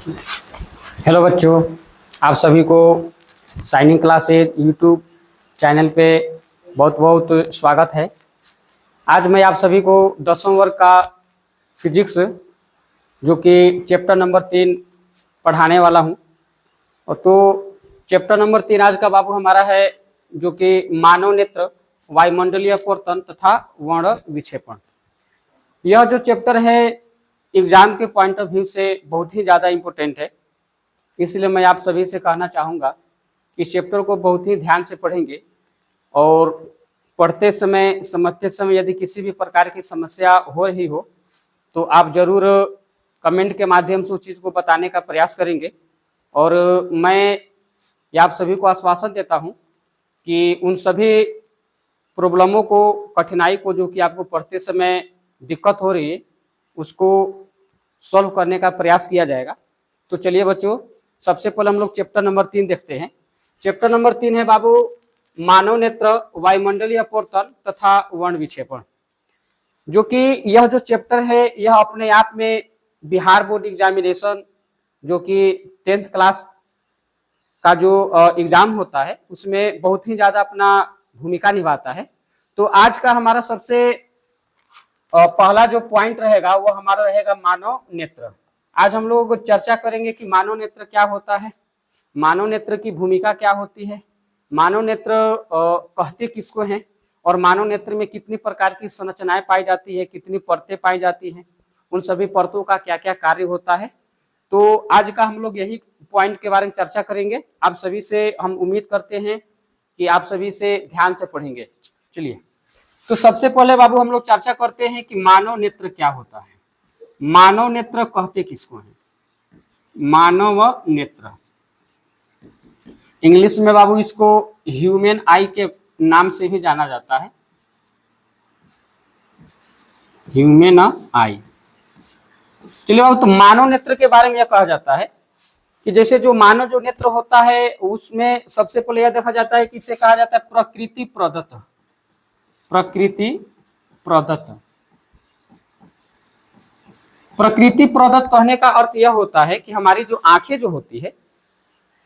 Hello बच्चों, आप सभी को साइनिंग क्लासेज यूट्यूब चैनल पे बहुत बहुत स्वागत है। आज मैं आप सभी को 10वें वर्ग का फिजिक्स जो कि चैप्टर नंबर 3 पढ़ाने वाला हूं। और तो चैप्टर नंबर 3 आज का बाबू हमारा है जो कि मानव नेत्र, वायुमंडलीय अपवर्तन तथा वर्ण विक्षेपण। यह जो चैप्टर है एग्जाम के पॉइंट ऑफ व्यू से बहुत ही ज़्यादा इम्पोर्टेंट है, इसलिए मैं आप सभी से कहना चाहूँगा कि इस चैप्टर को बहुत ही ध्यान से पढ़ेंगे और पढ़ते समय समझते समय यदि किसी भी प्रकार की समस्या हो रही हो तो आप ज़रूर कमेंट के माध्यम से उस चीज़ को बताने का प्रयास करेंगे। और मैं आप सभी को आश्वासन देता हूँ कि उन सभी प्रॉब्लमों को, कठिनाई को जो कि आपको पढ़ते समय दिक्कत हो रही है उसको सॉल्व करने का प्रयास किया जाएगा। तो चलिए बच्चों, सबसे पहले हम लोग चैप्टर नंबर 3 देखते हैं। चैप्टर नंबर 3 है बाबू मानव नेत्र, वायुमंडलीय अपवर्तन तथा वर्ण विक्षेपण। जो कि यह जो चैप्टर है यह अपने आप में बिहार बोर्ड एग्जामिनेशन जो कि 10th क्लास का जो एग्जाम होता है उसमें बहुत ही ज़्यादा अपना भूमिका निभाता है। तो आज का हमारा सबसे पहला जो पॉइंट रहेगा वो हमारा रहेगा मानव नेत्र। आज हम लोग चर्चा करेंगे कि मानव नेत्र क्या होता है, मानव नेत्र की भूमिका क्या होती है, मानव नेत्र कहते किसको हैं और मानव नेत्र में कितनी प्रकार की संरचनाएं पाई जाती है, कितनी परतें पाई जाती हैं, उन सभी परतों का क्या क्या कार्य होता है। तो आज का हम लोग यही पॉइंट के बारे में चर्चा करेंगे। आप सभी से हम उम्मीद करते हैं कि आप सभी से ध्यान से पढ़ेंगे। चलिए, तो सबसे पहले बाबू हम लोग चर्चा करते हैं कि मानव नेत्र क्या होता है। मानव नेत्र कहते किसको हैं? मानव नेत्र, इंग्लिश में बाबू इसको ह्यूमन आई के नाम से भी जाना जाता है, ह्यूमन आई। चलिए बाबू, तो मानव नेत्र के बारे में यह कहा जाता है कि जैसे जो मानव जो नेत्र होता है उसमें सबसे पहले यह देखा जाता है कि इसे कहा जाता है प्रकृति प्रदत्त। प्रकृति प्रदत्त, प्रकृति प्रदत्त कहने का अर्थ यह होता है कि हमारी जो आंखें जो होती है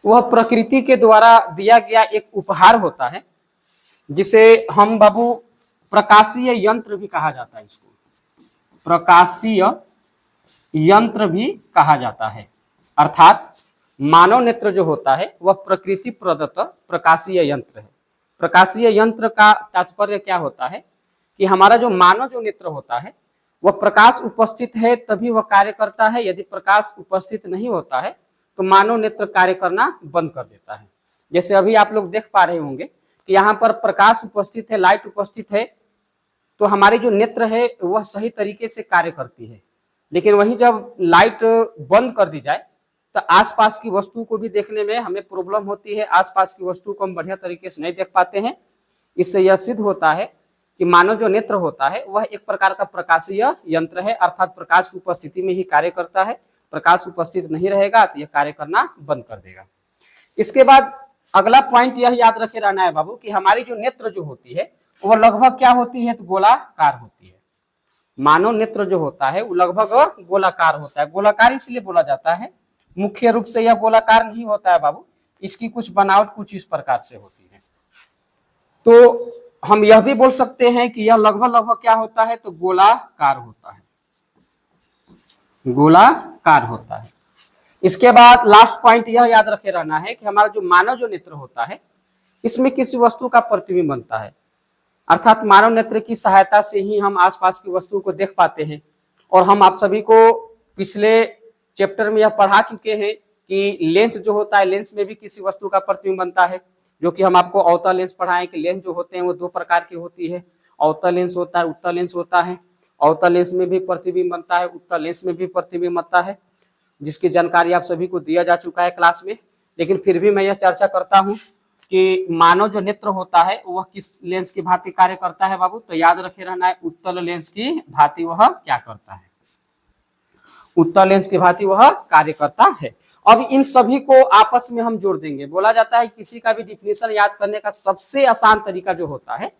वह प्रकृति के द्वारा दिया गया एक उपहार होता है, जिसे हम बाबू प्रकाशीय यंत्र भी कहा जाता है। इसको प्रकाशीय यंत्र भी कहा जाता है। अर्थात मानव नेत्र जो होता है वह प्रकृति प्रदत्त प्रकाशीय यंत्र है। प्रकाशीय यंत्र का तात्पर्य क्या होता है कि हमारा जो मानव जो नेत्र होता है वह प्रकाश उपस्थित है तभी वह कार्य करता है। यदि प्रकाश उपस्थित नहीं होता है तो मानव नेत्र कार्य करना बंद कर देता है। जैसे अभी आप लोग देख पा रहे होंगे कि यहाँ पर प्रकाश उपस्थित है, लाइट उपस्थित है, तो हमारी जो नेत्र है वह सही तरीके से कार्य करती है। लेकिन वहीं जब लाइट बंद कर दी जाए तो आसपास की वस्तु को भी देखने में हमें प्रॉब्लम होती है, आसपास की वस्तु को हम बढ़िया तरीके से नहीं देख पाते हैं। इससे यह सिद्ध होता है कि मानव जो नेत्र होता है वह एक प्रकार का प्रकाशीय यंत्र है, अर्थात प्रकाश की उपस्थिति में ही कार्य करता है। प्रकाश उपस्थित नहीं रहेगा तो यह कार्य करना बंद कर देगा। इसके बाद अगला पॉइंट यह याद रखे रहना है बाबू कि हमारी जो नेत्र जो होती है वह लगभग क्या होती है? तो गोलाकार होती है। मानव नेत्र जो होता है वो लगभग गोलाकार होता है। गोलाकार इसलिए बोला जाता है, मुख्य रूप से यह गोलाकार नहीं होता है बाबू, इसकी कुछ बनावट कुछ इस प्रकार से होती है। तो हम यह भी बोल सकते हैं कि यह लगभग क्या होता है? तो गोलाकार होता है, गोलाकार होता है। इसके बाद लास्ट पॉइंट यह याद रखे रहना है कि हमारा जो मानव जो नेत्र होता है इसमें किसी वस्तु का प्रतिबिंब बनता है, अर्थात मानव नेत्र की सहायता से ही हम आसपास की वस्तु को देख पाते हैं। और हम आप सभी को पिछले चैप्टर में यह पढ़ा चुके हैं कि लेंस जो होता है, लेंस में भी किसी वस्तु का प्रतिबिंब बनता है, जो कि हम आपको अवतल लेंस पढ़ाएं कि लेंस जो होते हैं वो दो प्रकार की होती है, अवतल लेंस होता है, उत्तल लेंस होता है। अवतल लेंस में भी प्रतिबिंब बनता है, उत्तल लेंस में भी प्रतिबिंब बनता है, जिसकी जानकारी आप सभी को दिया जा चुका है क्लास में। लेकिन फिर भी मैं यह चर्चा करता हूँ कि मानव जो नेत्र होता है वह किस लेंस की भांति कार्य करता है बाबू? तो याद रखे रहना है, उत्तल लेंस की भांति वह क्या करता है? उत्तल लेंस की भांति वह कार्य करता है। अब इन सभी को आपस में हम जोड़ देंगे। बोला जाता है किसी का भी डिफिनेशन याद करने का सबसे आसान तरीका जो होता है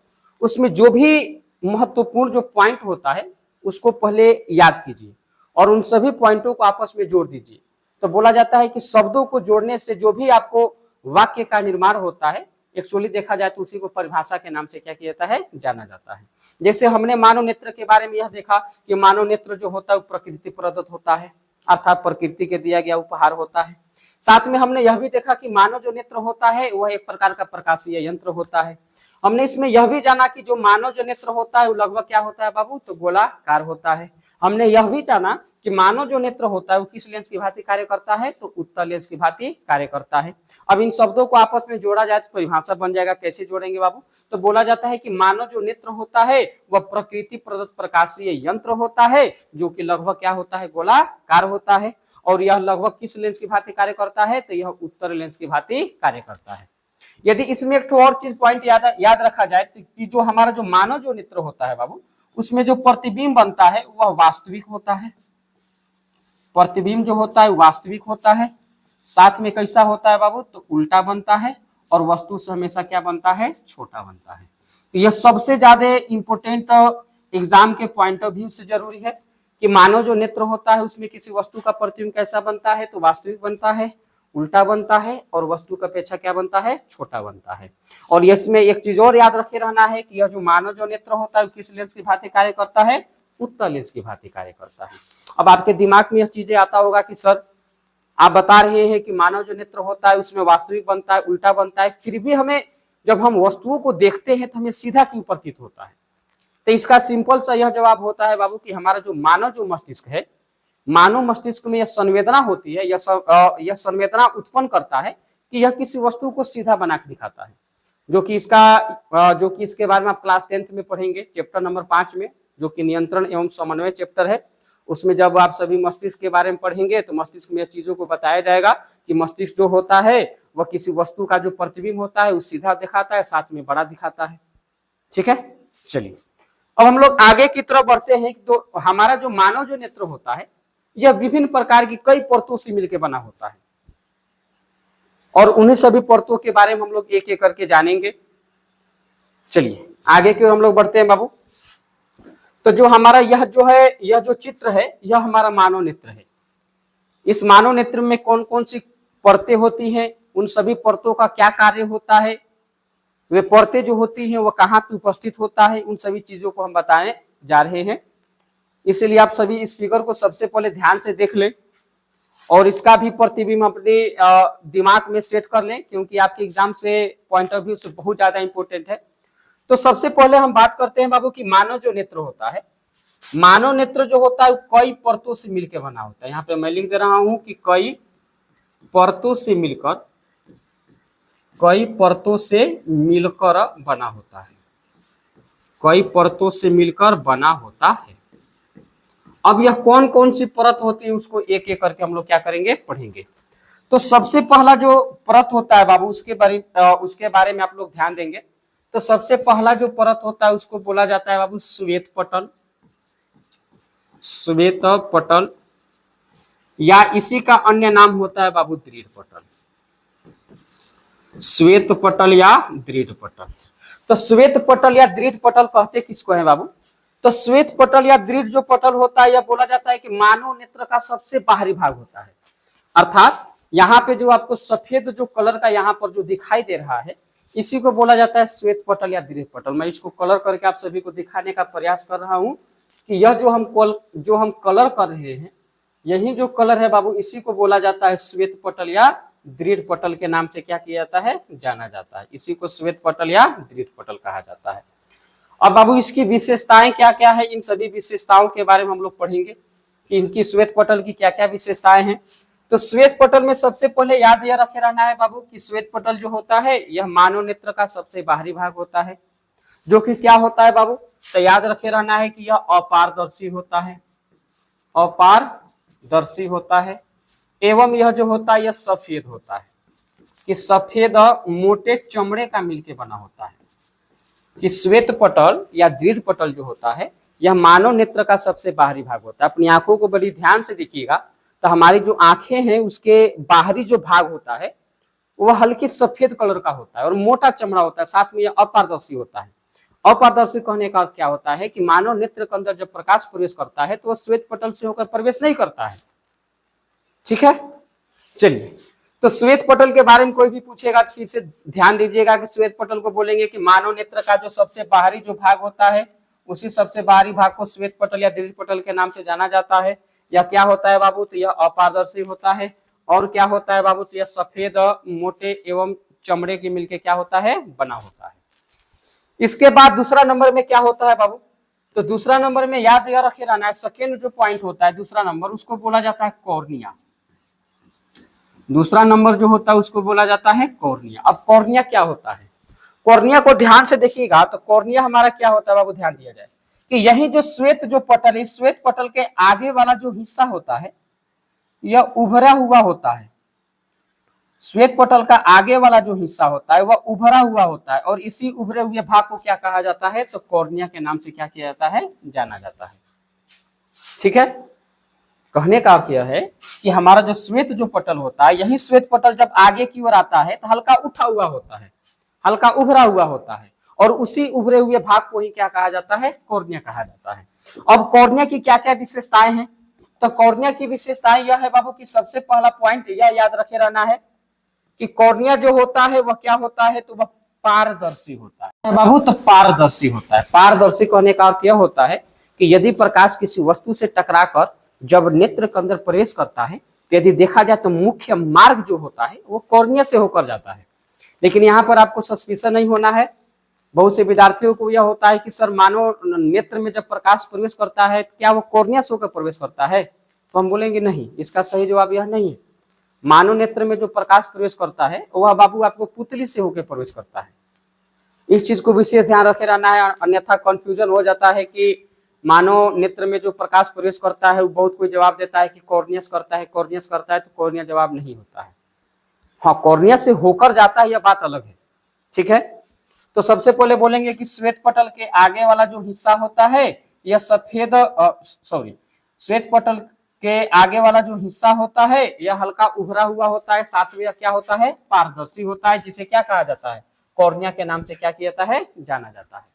उसमें जो भी महत्वपूर्ण जो पॉइंट होता है उसको पहले याद कीजिए और उन सभी पॉइंटों को आपस में जोड़ दीजिए। तो बोला जाता है कि शब्दों को जोड़ने से जो भी आपको वाक्य का निर्माण होता है, एक्चुअली देखा जाए तो उसी को परिभाषा के नाम से क्या किया जाता है, जाना जाता है। जैसे हमने मानव नेत्र के बारे में यह देखा कि मानव नेत्र जो होता है प्रकृति प्रदत्त होता है, अर्थात प्रकृति के दिया गया उपहार होता है। साथ में हमने यह भी देखा कि मानव जो नेत्र होता है वह एक प्रकार का प्रकाशीय यंत्र होता है। हमने इसमें यह भी जाना कि जो मानव जो नेत्र होता है वो लगभग क्या होता है बाबू, तो गोलाकार होता है। हमने यह भी जाना कि मानव जो नेत्र होता है वो किस लेंस की भांति कार्य करता है, तो उत्तल लेंस की भांति कार्य करता है। अब इन शब्दों को आपस में जोड़ा जाए तो परिभाषा बन जाएगा। कैसे जोड़ेंगे बाबू, तो बोला जाता है कि मानव जो नेत्र होता है वह प्रकृति प्रदत्त प्रकाशीय यंत्र होता है जो कि लगभग क्या होता है, गोलाकार होता है। और यह लगभग किस लेंस की भांति कार्य करता है, तो यह उत्तल लेंस की भांति कार्य करता है। यदि इसमें एक और चीज पॉइंट याद रखा जाए तो कि जो हमारा जो मानव जो नेत्र होता है बाबू, उसमें जो प्रतिबिंब बनता है वह वास्तविक होता है। प्रतिबिंब जो होता है वास्तविक होता है। साथ में कैसा होता है बाबू, तो उल्टा बनता है और वस्तु से हमेशा क्या बनता है, छोटा बनता है। तो यह सबसे ज्यादा इंपोर्टेंट एग्जाम के पॉइंट ऑफ व्यू से जरूरी है कि मानव जो नेत्र होता है उसमें किसी वस्तु का प्रतिबिंब कैसा बनता है, तो वास्तविक बनता है, उल्टा बनता है और वस्तु की अपेक्षा क्या बनता है, छोटा बनता है। और इसमें एक चीज और याद रखे रहना है कि यह जो मानव जो नेत्र होता है किस लेंस की भांति कार्य करता है, उत्तल लेंस की भांति कार्य करता है। अब आपके दिमाग में यह चीजें आता होगा कि सर आप बता रहे हैं कि मानव जो नेत्र होता है उसमें वास्तविक बनता है, उल्टा बनता है, फिर भी हमें जब हम वस्तुओं को देखते हैं तो हमें सीधा क्यों प्रतीत होता है। तो इसका सिंपल सा यह जवाब होता है बाबू कि हमारा जो मानव जो मस्तिष्क है, मानव मस्तिष्क में यह संवेदना होती है, यह संवेदना उत्पन्न करता है कि यह किसी वस्तु को सीधा बना के दिखाता है। जो कि इसके बारे में आप क्लास 10th में पढ़ेंगे, चैप्टर नंबर 5 में, जो कि नियंत्रण एवं समन्वय चैप्टर है। उसमें जब आप सभी मस्तिष्क के बारे में पढ़ेंगे तो मस्तिष्क में चीजों को बताया जाएगा कि मस्तिष्क जो होता है वह किसी वस्तु का जो प्रतिबिंब होता है वो सीधा दिखाता है, साथ में बड़ा दिखाता है। ठीक है, चलिए अब हम लोग आगे की तरफ बढ़ते हैं। तो हमारा जो मानव जो नेत्र होता है यह विभिन्न प्रकार की कई परतों से मिलकर बना होता है और उन्हीं सभी परतों के बारे में हम लोग एक एक करके जानेंगे। चलिए आगे की ओर हम लोग बढ़ते हैं बाबू। तो जो हमारा यह जो चित्र है यह हमारा मानव नेत्र है। इस मानव नेत्र में कौन कौन सी परतें होती हैं, उन सभी परतों का क्या कार्य होता है, वे परतें जो होती हैं वह कहाँ पे उपस्थित होता है, उन सभी चीजों को हम बताने जा रहे हैं। इसलिए आप सभी इस फिगर को सबसे पहले ध्यान से देख लें और इसका भी प्रतिबिंब अपने दिमाग में सेट कर लें, क्योंकि आपके एग्जाम से पॉइंट ऑफ व्यू से बहुत ज्यादा इंपॉर्टेंट है। तो सबसे पहले हम बात करते हैं बाबू कि मानव जो नेत्र होता है, मानव नेत्र जो होता है कई परतों से मिलकर बना होता है। यहाँ पे मैं लिख दे रहा हूं कि कई परतों से मिलकर बना होता है, कई परतों से मिलकर बना होता है। अब यह कौन कौन सी परत होती है उसको एक एक करके हम लोग क्या करेंगे, पढ़ेंगे। तो सबसे पहला जो परत होता है बाबू उसके बारे में आप लोग ध्यान देंगे। तो सबसे पहला जो परत होता है उसको बोला जाता है बाबू श्वेत पटल, श्वेत पटल, या इसी का अन्य नाम होता है बाबू दृढ़ पटल, श्वेत पटल या दृढ़ पटल। तो श्वेत पटल या दृढ़ पटल कहते किसको है बाबू, तो श्वेत पटल या दृढ़ जो पटल होता है यह बोला जाता है कि मानव नेत्र का सबसे बाहरी भाग होता है। अर्थात यहाँ पे जो आपको सफेद जो कलर का यहाँ पर जो दिखाई दे रहा है इसी को बोला जाता है श्वेत पटल या दृढ़ पटल। मैं इसको कलर करके आप सभी को दिखाने का प्रयास कर रहा हूँ कि यह जो हम कलर कर रहे हैं यही जो कलर है बाबू इसी को बोला जाता है श्वेत पटल या दृढ़ पटल के नाम से क्या किया जाता है, जाना जाता है। इसी को श्वेत पटल या दृढ़ पटल कहा जाता है। अब बाबू इसकी विशेषताएं क्या क्या है, इन सभी विशेषताओं के बारे में हम लोग पढ़ेंगे कि इनकी श्वेत पटल की क्या क्या विशेषताएं हैं। तो श्वेत पटल में सबसे पहले याद यह रखे रहना है बाबू कि श्वेत पटल जो होता है यह मानव नेत्र का सबसे बाहरी भाग होता है, जो कि क्या होता है बाबू, तो याद रखे रहना है कि यह अपारदर्शी होता है, अपारदर्शी होता है। एवं यह जो होता है यह सफेद होता है, कि सफेद मोटे चमड़े का मिलके बना होता है। कि श्वेत पटल या दृढ़ पटल जो होता है यह मानव नेत्र का सबसे बाहरी भाग होता है। अपनी आंखों को बड़ी ध्यान से देखिएगा तो हमारी जो आंखें हैं उसके बाहरी जो भाग होता है वह हल्की सफेद कलर का होता है और मोटा चमड़ा होता है, साथ में यह अपारदर्शी होता है। अपारदर्शी कहने का अर्थ क्या होता है कि मानव नेत्र के अंदर जब प्रकाश प्रवेश करता है तो वह श्वेत पटल से होकर प्रवेश नहीं करता है। ठीक है, चलिए, तो श्वेत पटल के बारे में कोई भी पूछेगा तो फिर से ध्यान दीजिएगा कि श्वेत पटल को बोलेंगे कि मानव नेत्र का जो सबसे बाहरी जो भाग होता है उसी सबसे बाहरी भाग को श्वेत पटल या दीर्घ पटल के नाम से जाना जाता है। यह क्या होता है बाबू? तो यह अपारदर्शी होता है। और क्या होता है बाबू? तो यह सफेद मोटे एवं चमड़े के मिलके क्या होता है? बना होता है। इसके बाद दूसरा नंबर में क्या होता है बाबू? तो दूसरा नंबर में याद यह रखे रहना है, सेकेंड जो पॉइंट होता है दूसरा नंबर, उसको बोला जाता है कॉर्निया। दूसरा नंबर जो होता है उसको बोला जाता है कॉर्निया। अब कॉर्निया क्या होता है? कॉर्निया को ध्यान से देखिएगा तो कॉर्निया हमारा क्या होता है बाबू? ध्यान दिया जाए कि यही जो श्वेत जो पटल है, श्वेत पटल के आगे वाला जो हिस्सा होता है यह उभरा हुआ होता है। श्वेत पटल का आगे वाला जो हिस्सा होता है वह उभरा हुआ होता है और इसी उभरे हुए भाग को क्या कहा जाता है? तो कॉर्निया के नाम से क्या किया जाता है? जाना जाता है। ठीक है, कहने का अर्थ यह है कि हमारा जो श्वेत जो पटल होता है, यही श्वेत पटल जब आगे की ओर आता है तो हल्का उठा हुआ होता है, हल्का उभरा हुआ होता है और उसी उभरे हुए भाग को ही क्या कहा जाता है? कॉर्निया कहा जाता है। अब कॉर्निया की क्या क्या विशेषताएं हैं? तो कॉर्निया की विशेषताएं यह है बाबू कि सबसे पहला पॉइंट यह याद रखे रहना है कि कॉर्निया जो होता है वह क्या होता है? तो वह पारदर्शी होता है बाबू। तो पारदर्शी होता है। पारदर्शी कहने का अर्थ यह होता है कि यदि प्रकाश किसी वस्तु से टकराकर जब नेत्र के अंदर प्रवेश करता है तो यदि देखा जाए तो मुख्य मार्ग जो होता है वो कॉर्निया से होकर जाता है। लेकिन यहाँ पर आपको सस्पिशन नहीं होना है। बहुत से विद्यार्थियों को यह होता है कि सर मानव नेत्र में जब प्रकाश प्रवेश करता है क्या वो कॉर्निया से होकर प्रवेश करता है? तो हम बोलेंगे नहीं। इसका सही जवाब यह नहीं है। मानव नेत्र में जो प्रकाश प्रवेश करता है वह बाबू आपको पुतली से होकर प्रवेश करता है। इस चीज को विशेष ध्यान रखे रहना है, अन्यथा कंफ्यूजन हो जाता है कि मानव नेत्र में जो प्रकाश प्रवेश करता है वो बहुत कोई जवाब देता है कि कॉर्नियस करता है, कॉर्नियस करता है, तो कॉर्निया जवाब नहीं होता है। हाँ, कॉर्निया से होकर जाता है, यह बात अलग है। ठीक है, तो सबसे पहले बोलेंगे कि श्वेत पटल के आगे वाला जो हिस्सा होता है यह सफेद श्वेत पटल के आगे वाला जो हिस्सा होता है यह हल्का उभरा हुआ होता है, साथ में क्या होता है? पारदर्शी होता है, जिसे क्या कहा जाता है? कॉर्निया के नाम से क्या किया जाता है? जाना जाता है।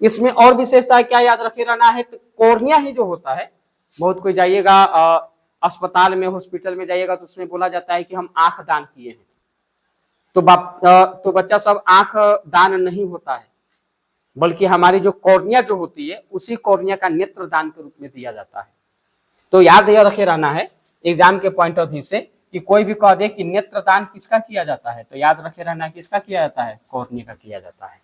इसमें और विशेषता क्या याद रखे रहना है? तो कॉर्निया ही जो होता है, बहुत कोई जाइएगा अस्पताल में, हॉस्पिटल में जाइएगा तो उसमें बोला जाता है कि हम आंख दान किए हैं, तो बच्चा सब आंख दान नहीं होता है, बल्कि हमारी जो कॉर्निया जो होती है उसी कॉर्निया का नेत्र दान के रूप में दिया जाता है। तो याद यह रखे रहना है एग्जाम के पॉइंट ऑफ व्यू से कि कोई भी कह दे कि नेत्रदान किसका किया जाता है, तो याद रखे रहना है किसका किया जाता है? कॉर्निया का किया जाता है।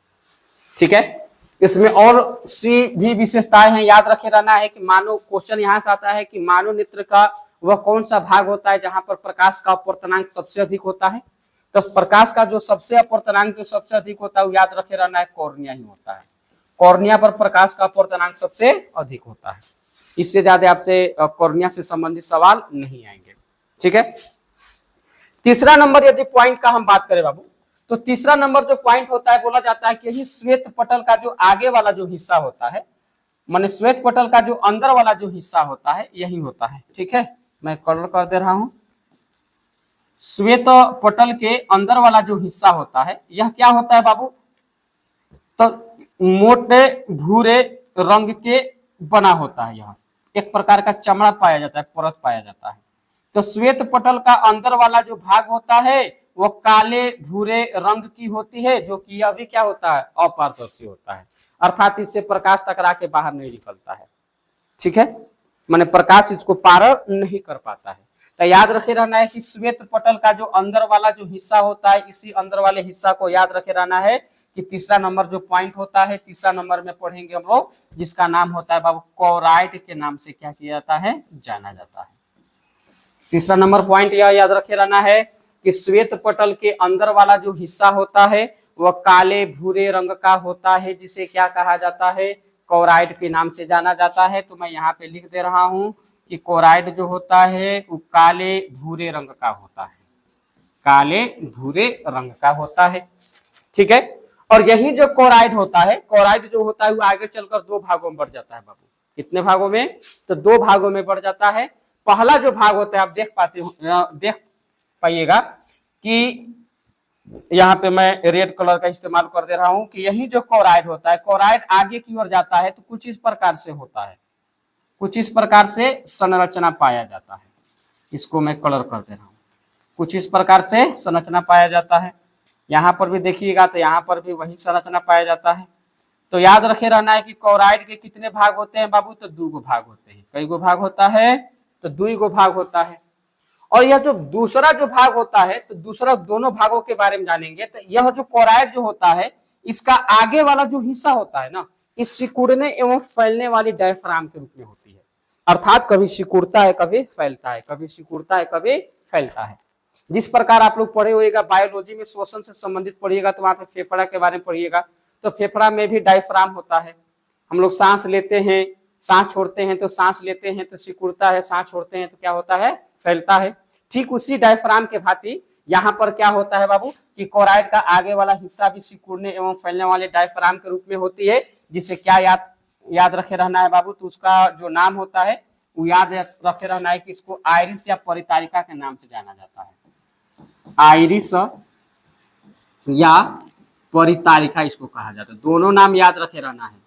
ठीक है, इसमें और सी भी विशेषताएं हैं, याद रखे रहना है कि मानव, क्वेश्चन यहाँ से आता है कि मानव नेत्र का वह कौन सा भाग होता है जहां पर प्रकाश का अपवर्तनांक सबसे अधिक होता है? तो प्रकाश का जो सबसे अपवर्तनांक जो सबसे अधिक होता है वो याद रखे रहना है कॉर्निया ही होता है। कॉर्निया पर प्रकाश का अपवर्तनांक सबसे अधिक होता है। इससे ज्यादा आपसे कॉर्निया से संबंधित सवाल नहीं आएंगे। ठीक है, तीसरा नंबर यदि पॉइंट का हम बात करें बाबू, तो तीसरा नंबर जो पॉइंट होता है बोला जाता है कि यही श्वेत पटल का जो आगे वाला जो हिस्सा होता है, माने श्वेत पटल का जो अंदर वाला जो हिस्सा होता है यही होता है। ठीक है, मैं कलर कर दे रहा हूं। श्वेत पटल के अंदर वाला जो हिस्सा होता है यह क्या होता है बाबू? तो मोटे भूरे रंग के बना होता है। यह एक प्रकार का चमड़ा पाया जाता है, परत पाया जाता है। तो श्वेत पटल का अंदर वाला जो भाग होता है वो काले भूरे रंग की होती है, जो कि अभी क्या होता है? अपारदर्शी होता है, अर्थात इससे प्रकाश टकरा के बाहर नहीं निकलता है। ठीक है, माने प्रकाश इसको पार नहीं कर पाता है। तो याद रखे रहना है कि श्वेत पटल का जो अंदर वाला जो हिस्सा होता है, इसी अंदर वाले हिस्सा को याद रखे रहना है कि तीसरा नंबर जो पॉइंट होता है, तीसरा नंबर में पढ़ेंगे हम लोग, जिसका नाम होता है बाबू कोराइड के नाम से क्या किया जाता है? जाना जाता है। तीसरा नंबर पॉइंट यह याद रखे रहना है कि श्वेत पटल के अंदर वाला जो हिस्सा होता है वह काले भूरे रंग का होता है, जिसे क्या कहा जाता है? कोराइड के नाम से जाना जाता है। तो मैं यहाँ पे लिख दे रहा हूं कि कोराइड जो होता है वो काले भूरे रंग का होता है, काले भूरे रंग का होता है। ठीक है, और यही जो कोराइड होता है, कोराइड जो होता है वो आगे चलकर दो भागों में बढ़ जाता है बाबू। कितने भागों में? तो दो भागों में बढ़ जाता है। पहला जो भाग होता है, आप देख पाइएगा कि यहाँ पे मैं रेड कलर का इस्तेमाल कर दे रहा हूं कि यही जो कोराइड होता है, कोराइड आगे की ओर जाता है तो कुछ इस प्रकार से होता है, कुछ इस प्रकार से संरचना पाया जाता है। इसको मैं कलर कर दे रहा हूं। कुछ इस प्रकार से संरचना पाया जाता है। यहाँ पर भी देखिएगा तो यहाँ पर भी वही संरचना पाया जाता है। तो याद रखे रहना है कि क्लोराइड के कितने भाग होते हैं बाबू, तो 2 गो भाग होते हैं। कई गो भाग होता है, तो 2 गो भाग होता है। और यह जो दूसरा जो भाग होता है, तो दूसरा दोनों भागों के बारे में जानेंगे। तो यह जो क्लोराइड जो होता है, इसका आगे वाला जो हिस्सा होता है ना, इस सिकुड़ने एवं फैलने वाली डायफ्राम के रूप में होती है। अर्थात कभी सिकुड़ता है कभी फैलता है, कभी सिकुड़ता है कभी फैलता है। जिस प्रकार आप लोग पढ़े होइएगा बायोलॉजी में श्वसन से संबंधित पढ़िएगा, तो वहां पे फेफड़ा के बारे में पढ़िएगा, तो फेफड़ा में भी डायफ्राम होता है। हम लोग सांस लेते हैं, सांस छोड़ते हैं, तो सांस लेते हैं तो सिकुड़ता है, सांस छोड़ते हैं तो क्या होता है, फैलता है। ठीक उसी डायफ्राम के भांति यहाँ पर क्या होता है बाबू कि क्लोराइड का आगे वाला हिस्सा भी सिकुड़ने एवं फैलने वाले डायफ्राम के रूप में होती है, जिसे क्या याद रखे रहना है बाबू, तो उसका जो नाम होता है वो याद रखे रहना है कि इसको आइरिस या परितारिका के नाम से जाना जाता है। आइरिस या परितारिका इसको कहा जाता है, दोनों नाम याद रखे रहना है।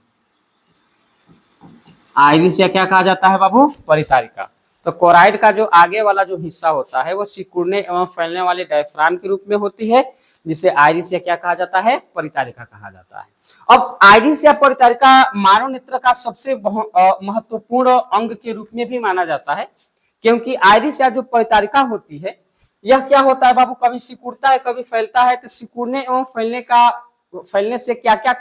आइरिस या क्या कहा जाता है बाबू, परितारिका। तो क्लोराइड का जो आगे वाला जो हिस्सा होता है वो सिकुड़ने एवं फैलने वाले डायफ्राम के रूप में होती है, जिसे आइरिस या क्या कहा जाता है, परितारिका कहा जाता है। अब आइरिस या परितारिका मानव नेत्र का सबसे महत्वपूर्ण अंग के रूप में भी माना जाता है, क्योंकि आइरिस या जो परितारिका होती है, यह क्या होता है बाबू, कभी सिकुड़ता है कभी फैलता है। तो सिकुड़ने एवं फैलने से क्या क्या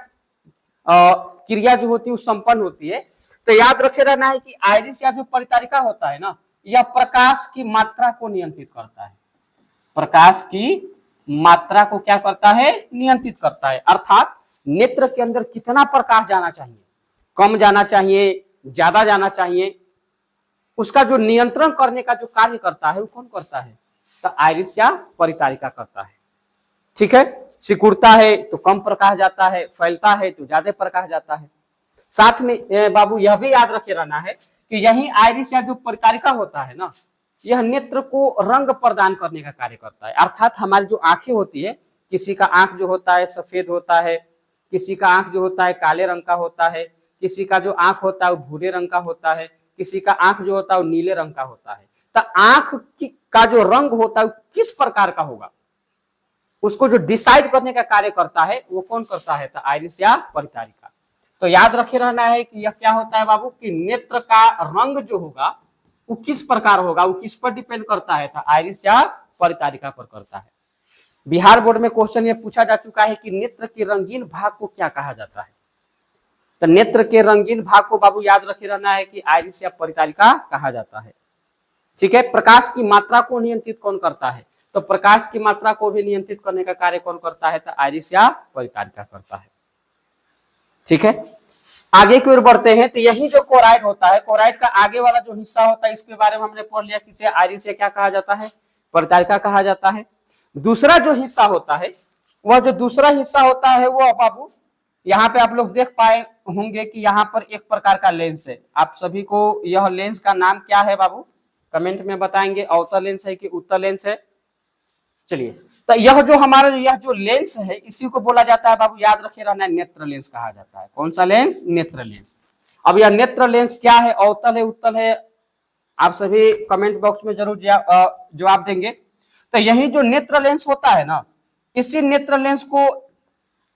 क्रिया जो होती है वो संपन्न होती है। तो याद रखे रहना है कि आइरिस या जो परितारिका होता है ना, यह प्रकाश की मात्रा को नियंत्रित करता है। प्रकाश की मात्रा को क्या करता है, नियंत्रित करता है। अर्थात नेत्र के अंदर कितना प्रकाश जाना चाहिए, कम जाना चाहिए, ज्यादा जाना चाहिए, उसका जो नियंत्रण करने का जो कार्य करता है वो कौन करता है, तो आइरिस या परितारिका करता है। ठीक है, सिकुड़ता है तो कम प्रकाश जाता है, फैलता है तो ज्यादा प्रकाश जाता है। साथ में बाबू यह भी याद रखे रहना है कि यही आइरिस या जो परितारिका होता है ना, यह नेत्र को रंग प्रदान करने का कार्य करता है। अर्थात हमारी जो आंखें होती है, किसी का आंख जो होता है सफेद होता है, किसी का आंख जो होता है काले रंग का होता है, किसी का जो आंख होता है वो भूरे रंग का होता है, किसी का आंख जो होता है वो नीले रंग का होता है। तो आंख का जो रंग होता है वो किस प्रकार का होगा, उसको जो डिसाइड करने का कार्य करता है वो कौन करता है, तो आइरिस या परितारिका। तो याद रखे रहना है कि यह क्या होता है बाबू कि नेत्र का रंग जो होगा वो किस प्रकार होगा, वो किस पर डिपेंड करता है, तो आइरिस या परितारिका पर करता है। बिहार बोर्ड में क्वेश्चन ये पूछा जा चुका है कि नेत्र के रंगीन भाग को क्या कहा जाता है। तो नेत्र के रंगीन भाग को बाबू याद रखे रहना है कि आइरिस या परितारिका कहा जाता है। ठीक है, प्रकाश की मात्रा को नियंत्रित कौन करता है, तो प्रकाश की मात्रा को भी नियंत्रित करने का कार्य कौन करता है, तो आइरिस या परितारिका करता है। ठीक है, आगे की ओर बढ़ते हैं। तो यही जो क्लोराइड होता है, क्लोराइड का आगे वाला जो हिस्सा होता है, इसके बारे में हमने पढ़ लिया कि इसे आइरिस या क्या कहा जाता है, परितारिका कहा जाता है। दूसरा जो हिस्सा होता है, वह जो दूसरा हिस्सा होता है वो बाबू यहाँ पे आप लोग देख पाए होंगे कि यहाँ पर एक प्रकार का लेंस है। आप सभी को यह लेंस का नाम क्या है बाबू, कमेंट में बताएंगे, अवतल लेंस है कि उत्तल लेंस है। चलिए, तो यह जो हमारा यह जो लेंस है इसी को बोला जाता है बाबू, याद रखे रहना है, नेत्र लेंस कहा जाता है। कौन सा लेंस, नेत्र लेंस। अब यह नेत्र लेंस क्या है, अवतल है उत्तल है, आप सभी कमेंट बॉक्स में जरूर जवाब देंगे। तो यही जो नेत्र लेंस होता है ना, इसी नेत्र लेंस को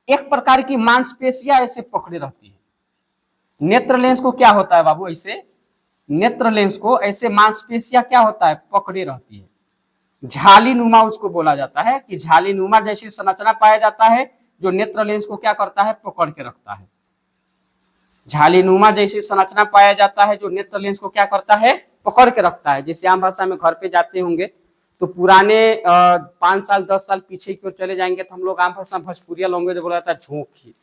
एक प्रकार की मांसपेशियां ऐसे पकड़े रहती है। नेत्र लेंस को क्या होता है बाबू, ऐसे नेत्र लेंस को ऐसे मांसपेशियां क्या होता है, पकड़े रहती है। झाली नुमा उसको बोला जाता है कि झाली नुमा जैसी संरचना पाया जाता है, जो नेत्र लेंस को क्या करता है, पकड़ के रखता है। झाली नुमा जैसी संरचना पाया जाता है जो नेत्र लेंस को क्या करता है, पकड़ के रखता है। जैसे आम भाषा में घर पे जाते होंगे तो पुराने 5 साल 10 साल पीछे की ओर चले जाएंगे तो हम लोग आम भाषा भोजपुरिया लैंग्वेज बोला जाता है झोंकी।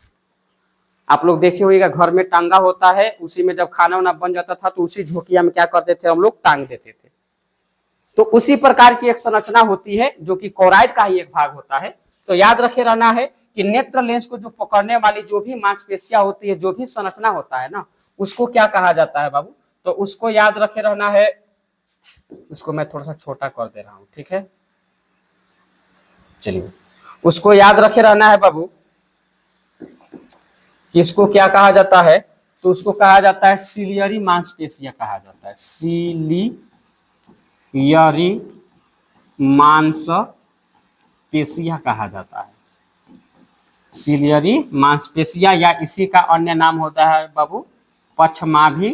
आप लोग देखे होइएगा घर में टांगा होता है, उसी में जब खाना वाना बन जाता था तो उसी झोंकिया में क्या करते थे, हम लोग टांग देते थे। तो उसी प्रकार की एक संरचना होती है जो कि क्लोराइड का ही एक भाग होता है। तो याद रखे रहना है कि नेत्र लेंस को जो पकड़ने वाली जो भी मांसपेशियां होती है, जो भी संरचना होता है ना, उसको क्या कहा जाता है बाबू, तो उसको याद रखे रहना है। उसको मैं थोड़ा सा छोटा कर दे रहा हूं, ठीक है। चलिए, उसको याद रखे रहना है बाबू कि इसको क्या कहा जाता है, तो उसको कहा जाता है सिलियरी मांसपेशियां कहा जाता है, सिलियरी मांसपेशिया कहा जाता है। सिलियरी मांसपेशिया या इसी का अन्य नाम होता है बाबू पक्षमाभी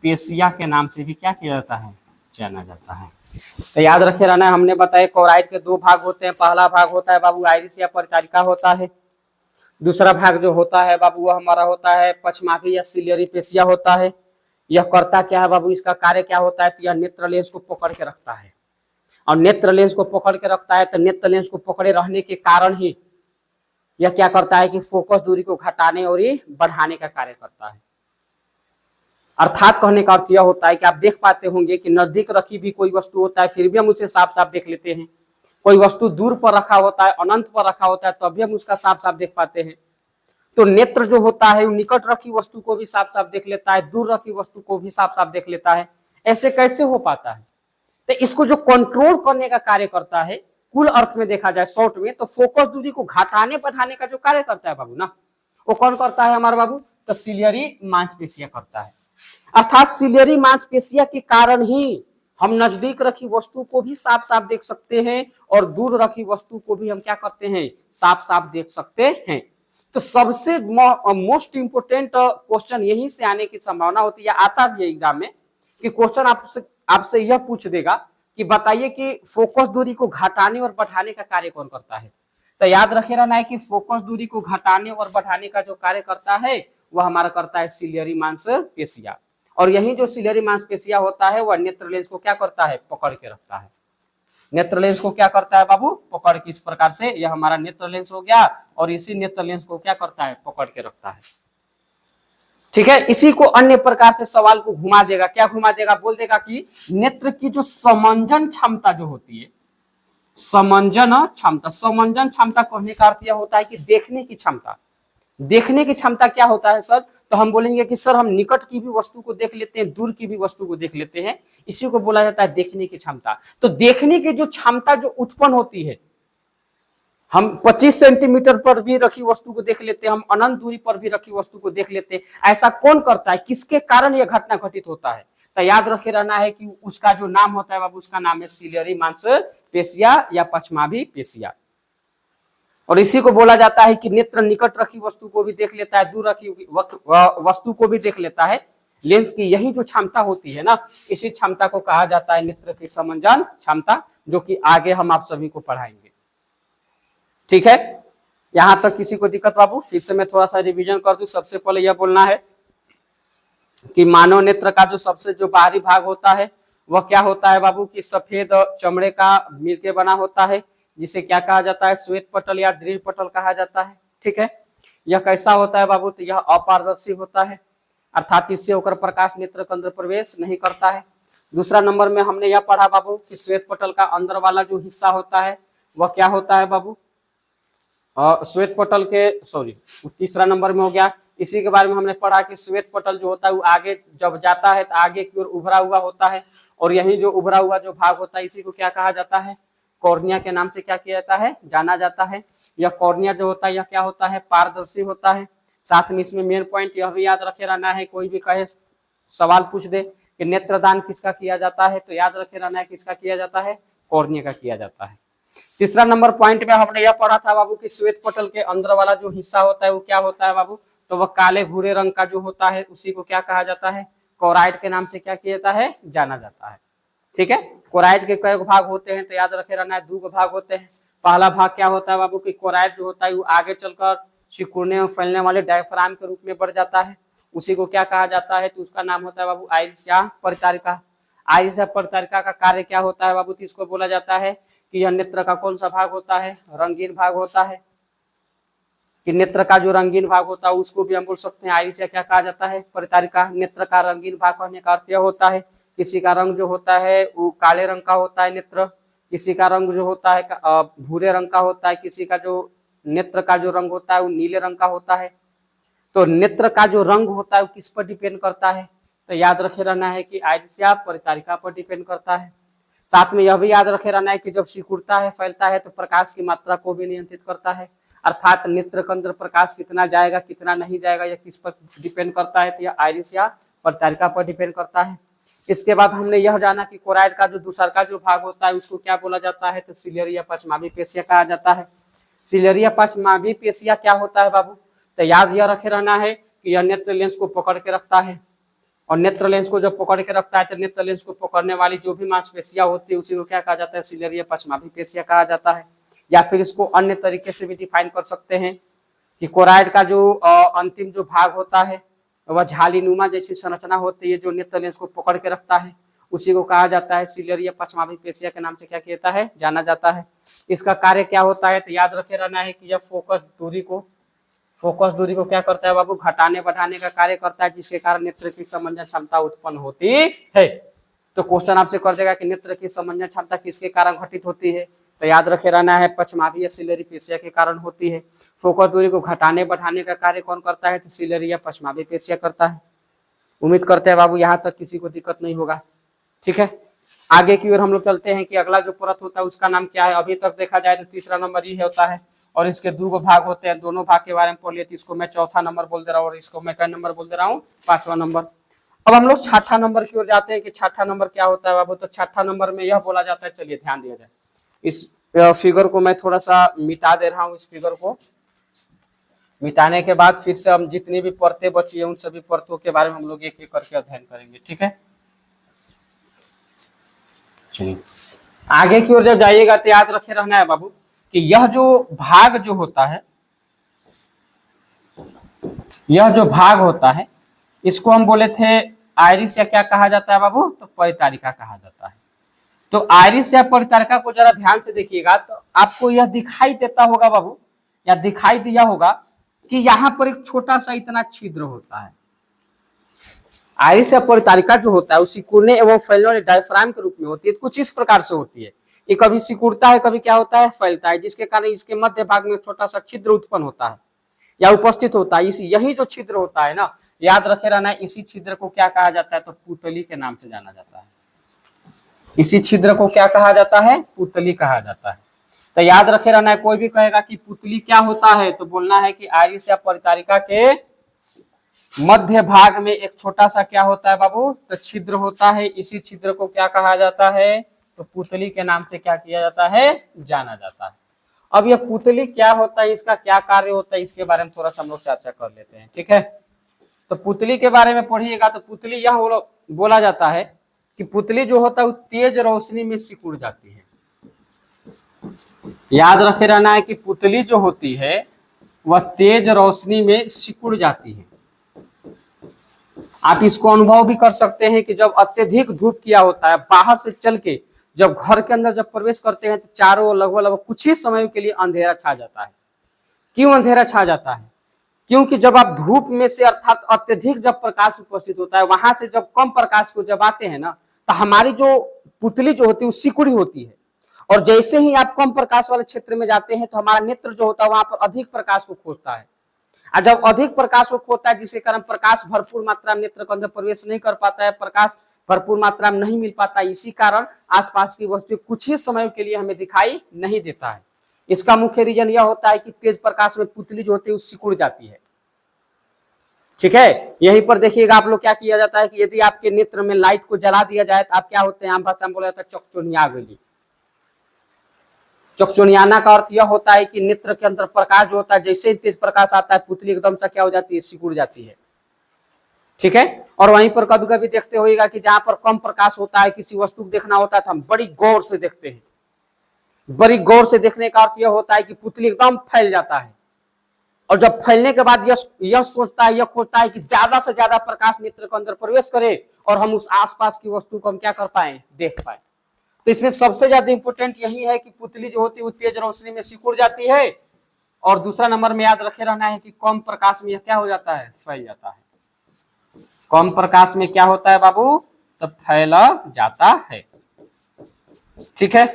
पेशिया के नाम से भी क्या किया जाता है, जाना जाता है। तो याद रखे रहना, हमने बताया कोराइड के दो भाग होते हैं। पहला भाग होता है बाबू आइरिस या परिचारिका होता है। दूसरा भाग जो होता है बाबू वह हमारा होता है पक्षमाभी या सिलियरी पेशिया होता है। यह करता क्या है बाबू, इसका कार्य क्या होता है, तो यह नेत्र लेंस को पकड़ के रखता है। और नेत्र लेंस को पकड़ के रखता है तो नेत्र लेंस को पकड़े रहने के कारण ही यह क्या करता है कि फोकस दूरी को घटाने और बढ़ाने का कार्य करता है। अर्थात कहने का अर्थ यह होता है कि आप देख पाते होंगे कि नजदीक रखी भी कोई वस्तु होता है फिर भी हम उसे साफ साफ देख लेते हैं। कोई वस्तु दूर पर रखा होता है, अनंत पर रखा होता है, तब भी हम उसका साफ साफ देख पाते हैं। तो नेत्र जो होता है वो निकट रखी वस्तु को भी साफ साफ देख लेता है, दूर रखी वस्तु को भी साफ साफ देख लेता है। ऐसे कैसे हो पाता है? तो इसको जो कंट्रोल करने का कार्य करता है, कुल अर्थ में देखा जाए शॉर्ट में, तो फोकस दूरी को घटाने बढ़ाने का जो कार्य करता है बाबू ना, वो कौन करता है हमारा बाबू, तो सिलियरी मांसपेशिया करता है। अर्थात सिलियरी मांसपेशिया के कारण ही हम नजदीक रखी वस्तु को भी साफ साफ देख सकते हैं और दूर रखी वस्तु को भी हम क्या करते हैं, साफ साफ देख सकते हैं। तो सबसे मोस्ट इंपोर्टेंट क्वेश्चन यहीं से आने की संभावना होती है, आता भी है एग्जाम में, कि क्वेश्चन आपसे यह पूछ देगा कि बताइए कि फोकस दूरी को घटाने और बढ़ाने का कार्य कौन करता है। तो याद रखे रहना है कि फोकस दूरी को घटाने और बढ़ाने का जो कार्य करता है वह हमारा करता है सिलियरी मांसपेशिया। और यही जो सिलियरी मांसपेशिया होता है वह नेत्र लेंस को क्या करता है, पकड़ के रखता है। नेत्र लेंस को क्या करता है बाबू, पकड़ के, इस प्रकार से यह हमारा नेत्र लेंस हो गया और इसी नेत्र लेंस को क्या करता है, पकड़ के रखता है। ठीक है, इसी को अन्य प्रकार से सवाल को घुमा देगा। क्या घुमा देगा, बोल देगा कि नेत्र की जो समंजन क्षमता जो होती है, समंजन क्षमता कहने का अर्थ यह होता है कि देखने की क्षमता। देखने की क्षमता क्या होता है सर, तो हम बोलेंगे कि सर हम निकट की भी वस्तु को देख लेते हैं, दूर की भी वस्तु को देख लेते हैं, इसी को बोला जाता है देखने की क्षमता। तो देखने की जो क्षमता जो उत्पन्न होती है, हम 25 सेंटीमीटर पर भी रखी वस्तु को देख लेते हैं, हम अनंत दूरी पर भी रखी वस्तु को देख लेते हैं, ऐसा कौन करता है, किसके कारण यह घटना घटित होता है। तो याद रखे रहना है कि उसका जो नाम होता है बाबू, उसका नाम है सिलियरी मांसपेशिया या पक्षमाभी पेशिया। और इसी को बोला जाता है कि नेत्र निकट रखी वस्तु को भी देख लेता है, दूर रखी वस्तु को भी देख लेता है। लेंस की यही जो क्षमता होती है ना, इसी क्षमता को कहा जाता है नेत्र की समंजन क्षमता, जो कि आगे हम आप सभी को पढ़ाएंगे। ठीक है, यहां तक किसी को दिक्कत बाबू? फिर से मैं थोड़ा सा रिवीजन कर दूं। सबसे पहले यह बोलना है कि मानव नेत्र का जो सबसे जो बाहरी भाग होता है वह क्या होता है बाबू, कि सफेद चमड़े का मिलके बना होता है, जिसे क्या कहा जाता है, श्वेत पटल या दृढ़ पटल कहा जाता है। ठीक है, यह कैसा होता है बाबू, तो यह अपारदर्शी होता है, अर्थात इससे होकर प्रकाश नेत्र के अंदर प्रवेश नहीं करता है। दूसरा नंबर में हमने यह पढ़ा बाबू कि श्वेत पटल का अंदर वाला जो हिस्सा होता है वह क्या होता है बाबू, श्वेत पटल के तीसरा नंबर में हो गया। इसी के बारे में हमने पढ़ा कि श्वेत पटल जो होता है वो आगे जब जाता है तो आगे की ओर उभरा हुआ होता है, और यही जो उभरा हुआ जो भाग होता है इसी को क्या कहा जाता है, कॉर्निया के नाम से क्या किया जाता है, जाना जाता है। यह कॉर्निया जो होता है यह क्या होता है, पारदर्शी होता है। साथ में इसमें मेन पॉइंट यह भी याद रखे रहना है, कोई भी कहे सवाल पूछ दे कि नेत्रदान किसका किया जाता है, तो याद रखे रहना है किसका किया जाता है, कॉर्निया का किया जाता है। तीसरा नंबर पॉइंट में हमने यह पढ़ा था बाबू कि श्वेत पटल के अंदर वाला जो हिस्सा होता है वो क्या होता है बाबू, तो वह काले भूरे रंग का जो होता है उसी को क्या कहा जाता है, कोराइड के नाम से क्या किया जाता है, जाना जाता है। ठीक है, कोराइड के कई भाग होते हैं, तो याद रखे रहना है 2 भाग होते हैं। पहला भाग क्या होता है बाबू कि कोराइड जो होता है वो आगे चलकर सिकुड़ने और फैलने वाले डायफ्राम के रूप में बढ़ जाता है, उसी को क्या कहा जाता है, तो उसका नाम होता है बाबू आइरिस या परिचारिका। आइरिस या परिचारिका का कार्य क्या होता है बाबू, तो इसको बोला जाता है कि यह नेत्र का कौन सा भाग होता है, रंगीन भाग होता है, कि नेत्र का जो रंगीन भाग होता है उसको भी हम बोल सकते हैं आइरिस या क्या कहा जाता है, परिचारिका। नेत्र का रंगीन भाग कहने का अर्थ यह होता है किसी का रंग जो होता है वो काले रंग का होता है नेत्र, किसी का रंग जो होता है भूरे रंग का होता है, किसी का जो नेत्र का जो रंग होता है वो नीले रंग का होता है। तो नेत्र का जो रंग होता है वो किस पर डिपेंड करता है, तो याद रखे रहना है कि आइरिस या परिचारिका पर डिपेंड करता है। साथ में यह भी याद रखे रहना है कि जब सिकुड़ता है फैलता है तो प्रकाश की मात्रा को भी नियंत्रित करता है, अर्थात नेत्र के अंदर प्रकाश कितना जाएगा कितना नहीं जाएगा यह किस पर डिपेंड करता है, तो यह आइरिस या परिचारिका पर डिपेंड करता है। इसके बाद हमने यह जाना कि कोराइड का जो दूसरा का जो भाग होता है उसको क्या बोला जाता है, तो सिलियरी या पश्चमाभी पेशिया कहा जाता है। सिलियरी या पश्चमाभी पेशिया क्या होता है बाबू, तो याद यह रखे रहना है कि यह नेत्र लेंस को पकड़ के रखता है, और नेत्र लेंस को जब पकड़ के रखता है तो नेत्र लेंस को पकड़ने वाली जो भी मांसपेशियां होती है उसी को क्या कहा जाता है, सिलियरी या पश्चमाभी पेशिया कहा जाता है। या फिर इसको अन्य तरीके से भी डिफाइन कर सकते हैं कि कोराइड का जो अंतिम जो भाग होता है वह झालीनुमा जैसी संरचना होती है जो नेत्र लेंस को पकड़ के रखता है, उसी को कहा जाता है सिलियरी या पश्चमाभी पेशिया के नाम से क्या कहता है, जाना जाता है। इसका कार्य क्या होता है, तो याद रखे रहना है कि यह फोकस दूरी को क्या करता है बाबू, घटाने बढ़ाने का कार्य करता है, जिसके कारण नेत्र की समंजन क्षमता उत्पन्न होती है। तो क्वेश्चन आपसे कर देगा कि नेत्र की समंजन क्षमता किसके कारण घटित होती है, तो याद रखे रहना है पश्चमाभी या सिलियरी पेशिया के कारण होती है। फोकस दूरी को घटाने बढ़ाने का कार्य कौन करता है, तो सिलियरी या पश्चमाभी पेशिया करता है। उम्मीद करते हैं बाबू यहाँ तक किसी को दिक्कत नहीं होगा। ठीक है, आगे की ओर हम लोग चलते हैं कि अगला जो परत होता है उसका नाम क्या है। अभी तक देखा जाए तो तीसरा नंबर ये होता है, और इसके दो भाग होते हैं, दोनों भाग के बारे में पढ़ लिए। तो इसको मैं चौथा नंबर बोल दे रहा हूँ और इसको मैं क्या नंबर बोल दे रहा हूँ, 5वां नंबर। अब हम लोग छठा नंबर की ओर जाते हैं कि छठा नंबर क्या होता है बाबू। तो छठा नंबर में यह बोला जाता है, चलिए ध्यान दिया जाए, इस फिगर को मैं थोड़ा सा मिटा दे रहा हूँ। इस फिगर को मिटाने के बाद फिर से हम जितनी भी परतें बची है उन सभी परतों के बारे में हम लोग एक एक करके अध्ययन करेंगे। ठीक है, चलिए आगे की ओर जब जाइएगा तो याद रखे रहना है बाबू कि यह जो भाग जो होता है, यह जो भाग होता है इसको हम बोले थे आयरिस या क्या कहा जाता है बाबू, तो परितारिका कहा जाता है। तो आयरिस या परितारिका को जरा ध्यान से देखिएगा तो आपको यह दिखाई देता होगा बाबू, या दिखाई दिया होगा कि यहाँ पर एक छोटा सा इतना छिद्र होता है। आयरिस या परितारिका जो होता है वो सिकुड़ने एवं फैलने वाले डायफ्राम के रूप में होती है। कुछ इस प्रकार से होती है, ये कभी सिकुड़ता है, कभी क्या होता है, फैलता है, जिसके कारण इसके मध्य भाग में छोटा सा छिद्र उत्पन्न होता है या उपस्थित होता है। यही जो छिद्र होता है ना, याद रखे रहना है, इसी छिद्र को क्या कहा जाता है, तो पुतली के नाम से जाना जाता है। इसी छिद्र को क्या कहा जाता है, पुतली कहा जाता है। तो याद रखे रहना है, कोई भी कहेगा कि पुतली क्या होता है तो बोलना है कि आयरिस या परितारिका के मध्य भाग में एक छोटा सा क्या होता है बाबू, तो छिद्र होता है। इसी छिद्र को क्या कहा जाता है, तो पुतली के नाम से क्या किया जाता है, जाना जाता है। अब यह पुतली क्या होता है, इसका क्या कार्य होता है, इसके बारे में थोड़ा सा हम लोग चर्चा कर लेते हैं। ठीक है, तो पुतली के बारे में पढ़िएगा तो पुतली यह बोला जाता है कि पुतली जो होता है वो तेज रोशनी में सिकुड़ जाती है। याद रखे रहना है कि पुतली जो होती है वह तेज रोशनी में सिकुड़ जाती है। आप इसको अनुभव भी कर सकते हैं कि जब अत्यधिक धूप किया होता है, बाहर से चल के जब घर के अंदर जब प्रवेश करते हैं तो चारों लगभग कुछ ही समय के लिए अंधेरा छा जाता है। क्यों अंधेरा छा जाता है, क्योंकि जब आप धूप में से अर्थात अत्यधिक जब प्रकाश उपस्थित होता है, वहां से जब कम प्रकाश को जब आते हैं ना, तो हमारी जो पुतली जो होती है वो सिकुड़ी होती है। और जैसे ही आप कम प्रकाश वाले क्षेत्र में जाते हैं तो हमारा नेत्र जो होता है वहां पर अधिक प्रकाश को खोजता है, और जब अधिक प्रकाश को खोता है जिसके कारण प्रकाश भरपूर मात्रा में नेत्र के अंदर प्रवेश नहीं कर पाता है, प्रकाश भरपूर मात्रा में नहीं मिल पाता है। इसी कारण आसपास की वस्तु कुछ ही समय के लिए हमें दिखाई नहीं देता है। इसका मुख्य रीजन यह होता है कि तेज प्रकाश में पुतली जो होती है वो सिकुड़ जाती है। ठीक है, यहीं पर देखिएगा आप लोग क्या किया जाता है कि यदि आपके नेत्र में लाइट को जला दिया जाए तो आप क्या होते हैं, आम भाषा में बोला जाता है चकचोनिया गई। चकचोनियाना का अर्थ यह होता है कि नेत्र के अंदर प्रकाश जो होता है जैसे ही तेज प्रकाश आता है पुतली एकदम से क्या हो जाती है, सिकुड़ जाती है। ठीक है, और वहीं पर कभी कभी देखते होइएगा कि जहां पर कम प्रकाश होता है, किसी वस्तु को देखना होता है तो हम बड़ी गौर से देखते हैं। बड़ी गौर से देखने का अर्थ यह होता है कि पुतली एकदम फैल जाता है, और जब फैलने के बाद यह सोचता है, यह खोजता है कि ज्यादा से ज्यादा प्रकाश नेत्र के अंदर प्रवेश करे और हम उस आसपास की वस्तु को हम क्या कर पाए, देख पाए। तो इसमें सबसे ज्यादा इंपोर्टेंट यही है कि पुतली जो होती है वो तेज रोशनी में सिकुड़ जाती है, और दूसरा नंबर में याद रखे रहना है कि कम प्रकाश में यह क्या हो जाता है, फैल जाता है। कम प्रकाश में क्या होता है बाबू, तो फैला जाता है। ठीक है,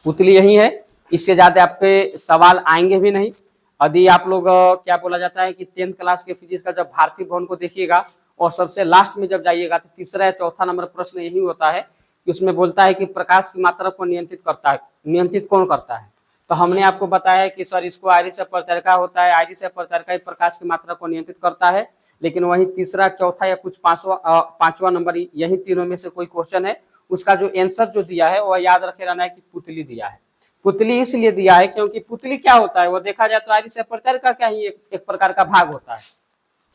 पुतली यही है, इससे ज्यादा आपके सवाल आएंगे भी नहीं। यदि आप लोग क्या बोला जाता है कि 10th क्लास के फिजिक्स का जब भारतीय भवन को देखिएगा और सबसे लास्ट में जब जाइएगा तो तीसरा या चौथा नंबर प्रश्न यही होता है कि उसमें बोलता है कि प्रकाश की मात्रा को नियंत्रित करता है, नियंत्रित कौन करता है। तो हमने आपको बताया कि सर इसको आयरिस या परितारिका होता है, आयरिस या परितारिका प्रकाश की मात्रा को नियंत्रित करता है। लेकिन वही तीसरा, चौथा या कुछ पांचवा नंबर, यही तीनों में से कोई क्वेश्चन है, उसका जो आंसर जो दिया है वह याद रखे रहना है कि पुतली दिया है। पुतली इसलिए दिया है क्योंकि पुतली क्या होता है, वो देखा जाए तो आरिस अपरतरिका का ही एक प्रकार का भाग होता है,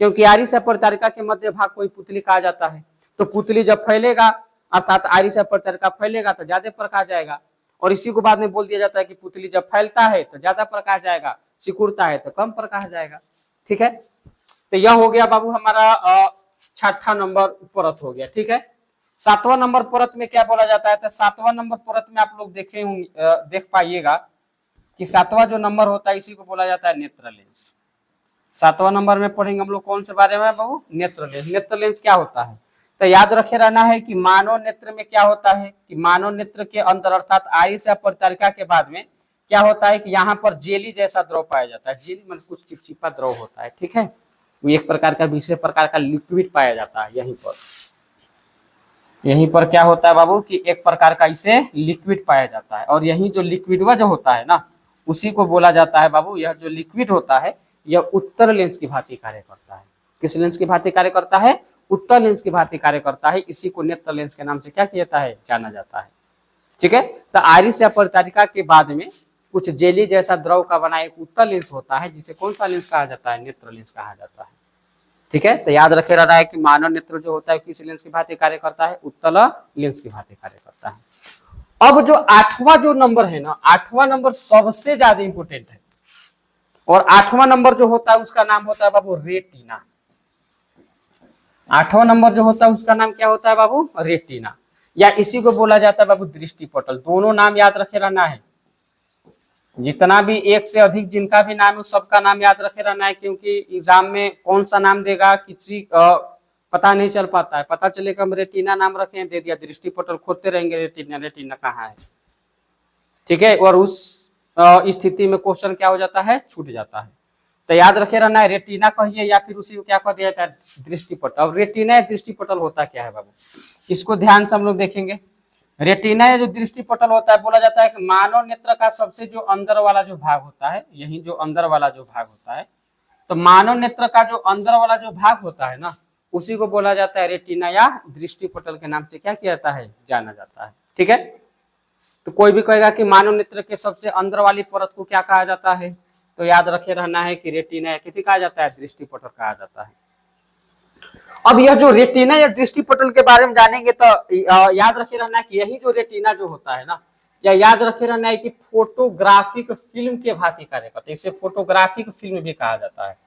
क्योंकि आरिस अपरतरिका के मध्य भाग को ही पुतली कहा जाता है। तो पुतली जब फैलेगा अर्थात आरिस अपरतरिका फैलेगा तो ज्यादा प्रकाश जाएगा, और इसी को बाद में बोल दिया जाता है कि पुतली जब फैलता है तो ज्यादा प्रकाश जाएगा, सिकुड़ता है तो कम प्रकाश जाएगा। ठीक है, तो यह हो गया बाबू हमारा छठा नंबर परत हो गया। ठीक है, सातवां नंबर परत में क्या बोला जाता है, तो सातवां नंबर परत में आप लोग देखे होंगे, देख पाइएगा कि सातवां जो नंबर होता है इसी को बोला जाता है नेत्र लेंस। सातवां नंबर में पढ़ेंगे हम लोग कौन से बारे में बाबू, नेत्र लेंस। नेत्र लेंस क्या होता है, तो याद रखे रहना है कि मानव नेत्र में क्या होता है कि मानव नेत्र के अंदर अर्थात आइरिस अपरतरिका के बाद में क्या होता है कि यहाँ पर जेली जैसा द्रव पाया जाता है। जेली मतलब कुछ चिपचिपा द्रव होता है। ठीक है, वो एक प्रकार का विशेष प्रकार का लिक्विड पाया जाता है यहीं पर। यहीं पर क्या होता है बाबू कि एक प्रकार का इसे लिक्विड पाया जाता है, और यही जो लिक्विड जो होता है ना उसी को बोला जाता है बाबू, यह जो लिक्विड होता है यह उत्तर लेंस की भांति कार्य करता है। किस लेंस की भांति कार्य करता है, उत्तर लेंस की भांति कार्य करता है। इसी को नेत्र लेंस के नाम से क्या किया जाता है, जाना जाता है। ठीक है, तो आइरिस अपरतरिका के बाद में कुछ जेली जैसा द्रव का बना एक उत्तर लेंस होता है, जिसे कौन सा लेंस कहा जाता है, नेत्र लेंस कहा जाता है। ठीक है, तो याद रखे रहना है कि मानव नेत्र जो होता है किस लेंस की भांति कार्य करता है, उत्तल लेंस की भांति कार्य करता है। अब जो आठवां जो नंबर है ना, आठवां नंबर सबसे ज्यादा इंपोर्टेंट है, और आठवां नंबर जो होता है उसका नाम होता है बाबू रेटिना। आठवां नंबर जो होता है उसका नाम क्या होता है बाबू, रेटिना, या इसी को बोला जाता है बाबू दृष्टिपटल। दोनों नाम याद रखे रहना है, जितना भी एक से अधिक जिनका भी नाम है उस सबका नाम याद रखे रहना है, क्योंकि एग्जाम में कौन सा नाम देगा किसी पता नहीं चल पाता है। पता चलेगा हम रेटिना नाम रखे हैं, दे दिया दृष्टिपटल, खोदते रहेंगे रेटिना रेटिना कहाँ है। ठीक है, और उस स्थिति में क्वेश्चन क्या हो जाता है, छूट जाता है। तो याद रखे रहना है रेटिना कहिए या फिर उसी को क्या कह दिया जाता है, दृष्टिपटल। अब रेटिना या दृष्टिपटल होता क्या है बाबू, इसको ध्यान से हम लोग देखेंगे। रेटिना या जो दृष्टिपटल होता है, बोला जाता है कि मानव नेत्र का सबसे जो अंदर वाला जो भाग होता है, यही जो अंदर वाला जो भाग होता है, तो मानव नेत्र का जो अंदर वाला जो भाग होता है ना उसी को बोला जाता है रेटिना या दृष्टिपटल के नाम से क्या किया जाता है, जाना जाता है। ठीक है, तो कोई भी कहेगा कि मानव नेत्र के सबसे अंदर वाली परत को क्या कहा जाता है, तो याद रखे रहना है कि रेटिना या किसी कहा जाता है, दृष्टिपटल कहा जाता है। अब यह जो रेटिना या दृष्टिपटल के बारे में जानेंगे तो याद रखे रहना है कि यही जो रेटिना जो होता है ना, या याद रखे रहना है कि फोटोग्राफिक फिल्म के भांति कार्य करता है। इसे फोटोग्राफिक फिल्म भी कहा जाता है।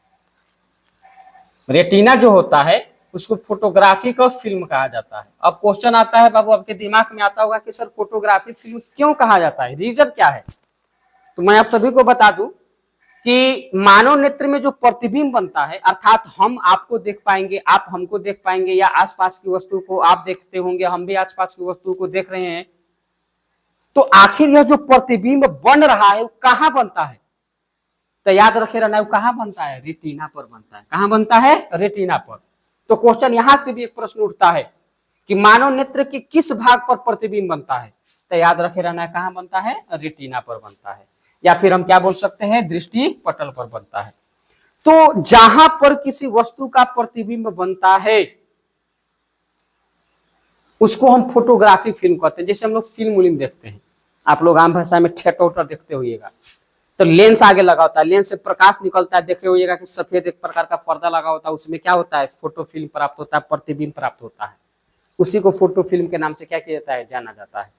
रेटिना जो होता है उसको फोटोग्राफिक फिल्म कहा जाता है। अब क्वेश्चन आता है बाबू, आपके दिमाग में आता होगा कि सर फोटोग्राफिक फिल्म क्यों कहा जाता है, रीजन क्या है। तो मैं आप सभी को बता दूं कि मानव नेत्र में जो प्रतिबिंब बनता है, अर्थात हम आपको देख पाएंगे, आप हमको देख पाएंगे, या आसपास की वस्तु को आप देखते होंगे, हम भी आसपास की वस्तु को देख रहे हैं, तो आखिर यह जो प्रतिबिंब बन रहा है वो कहां बनता है, तो याद रखे रहना है वो कहां बनता है, रेटिना पर बनता है। कहां बनता है, रेटिना पर। तो क्वेश्चन यहां से भी एक प्रश्न उठता है कि मानव नेत्र के किस भाग पर प्रतिबिंब बनता है, तो याद रखे रहना है कहां बनता है, रेटिना पर बनता है, या फिर हम क्या बोल सकते हैं, दृष्टिपटल पर बनता है। तो जहां पर किसी वस्तु का प्रतिबिंब बनता है उसको हम फोटोग्राफी फिल्म कहते हैं। जैसे हम लोग फिल्म देखते हैं, आप लोग आम भाषा में थिएटर देखते होइएगा, तो लेंस आगे लगा होता है, लेंस से प्रकाश निकलता है, देखे होइएगा कि सफेद एक प्रकार का पर्दा लगा होता है, उसमें क्या होता है, फोटो फिल्म प्राप्त होता है, प्रतिबिंब प्राप्त होता है। उसी को फोटो फिल्म के नाम से क्या किया जाता है, जाना जाता है।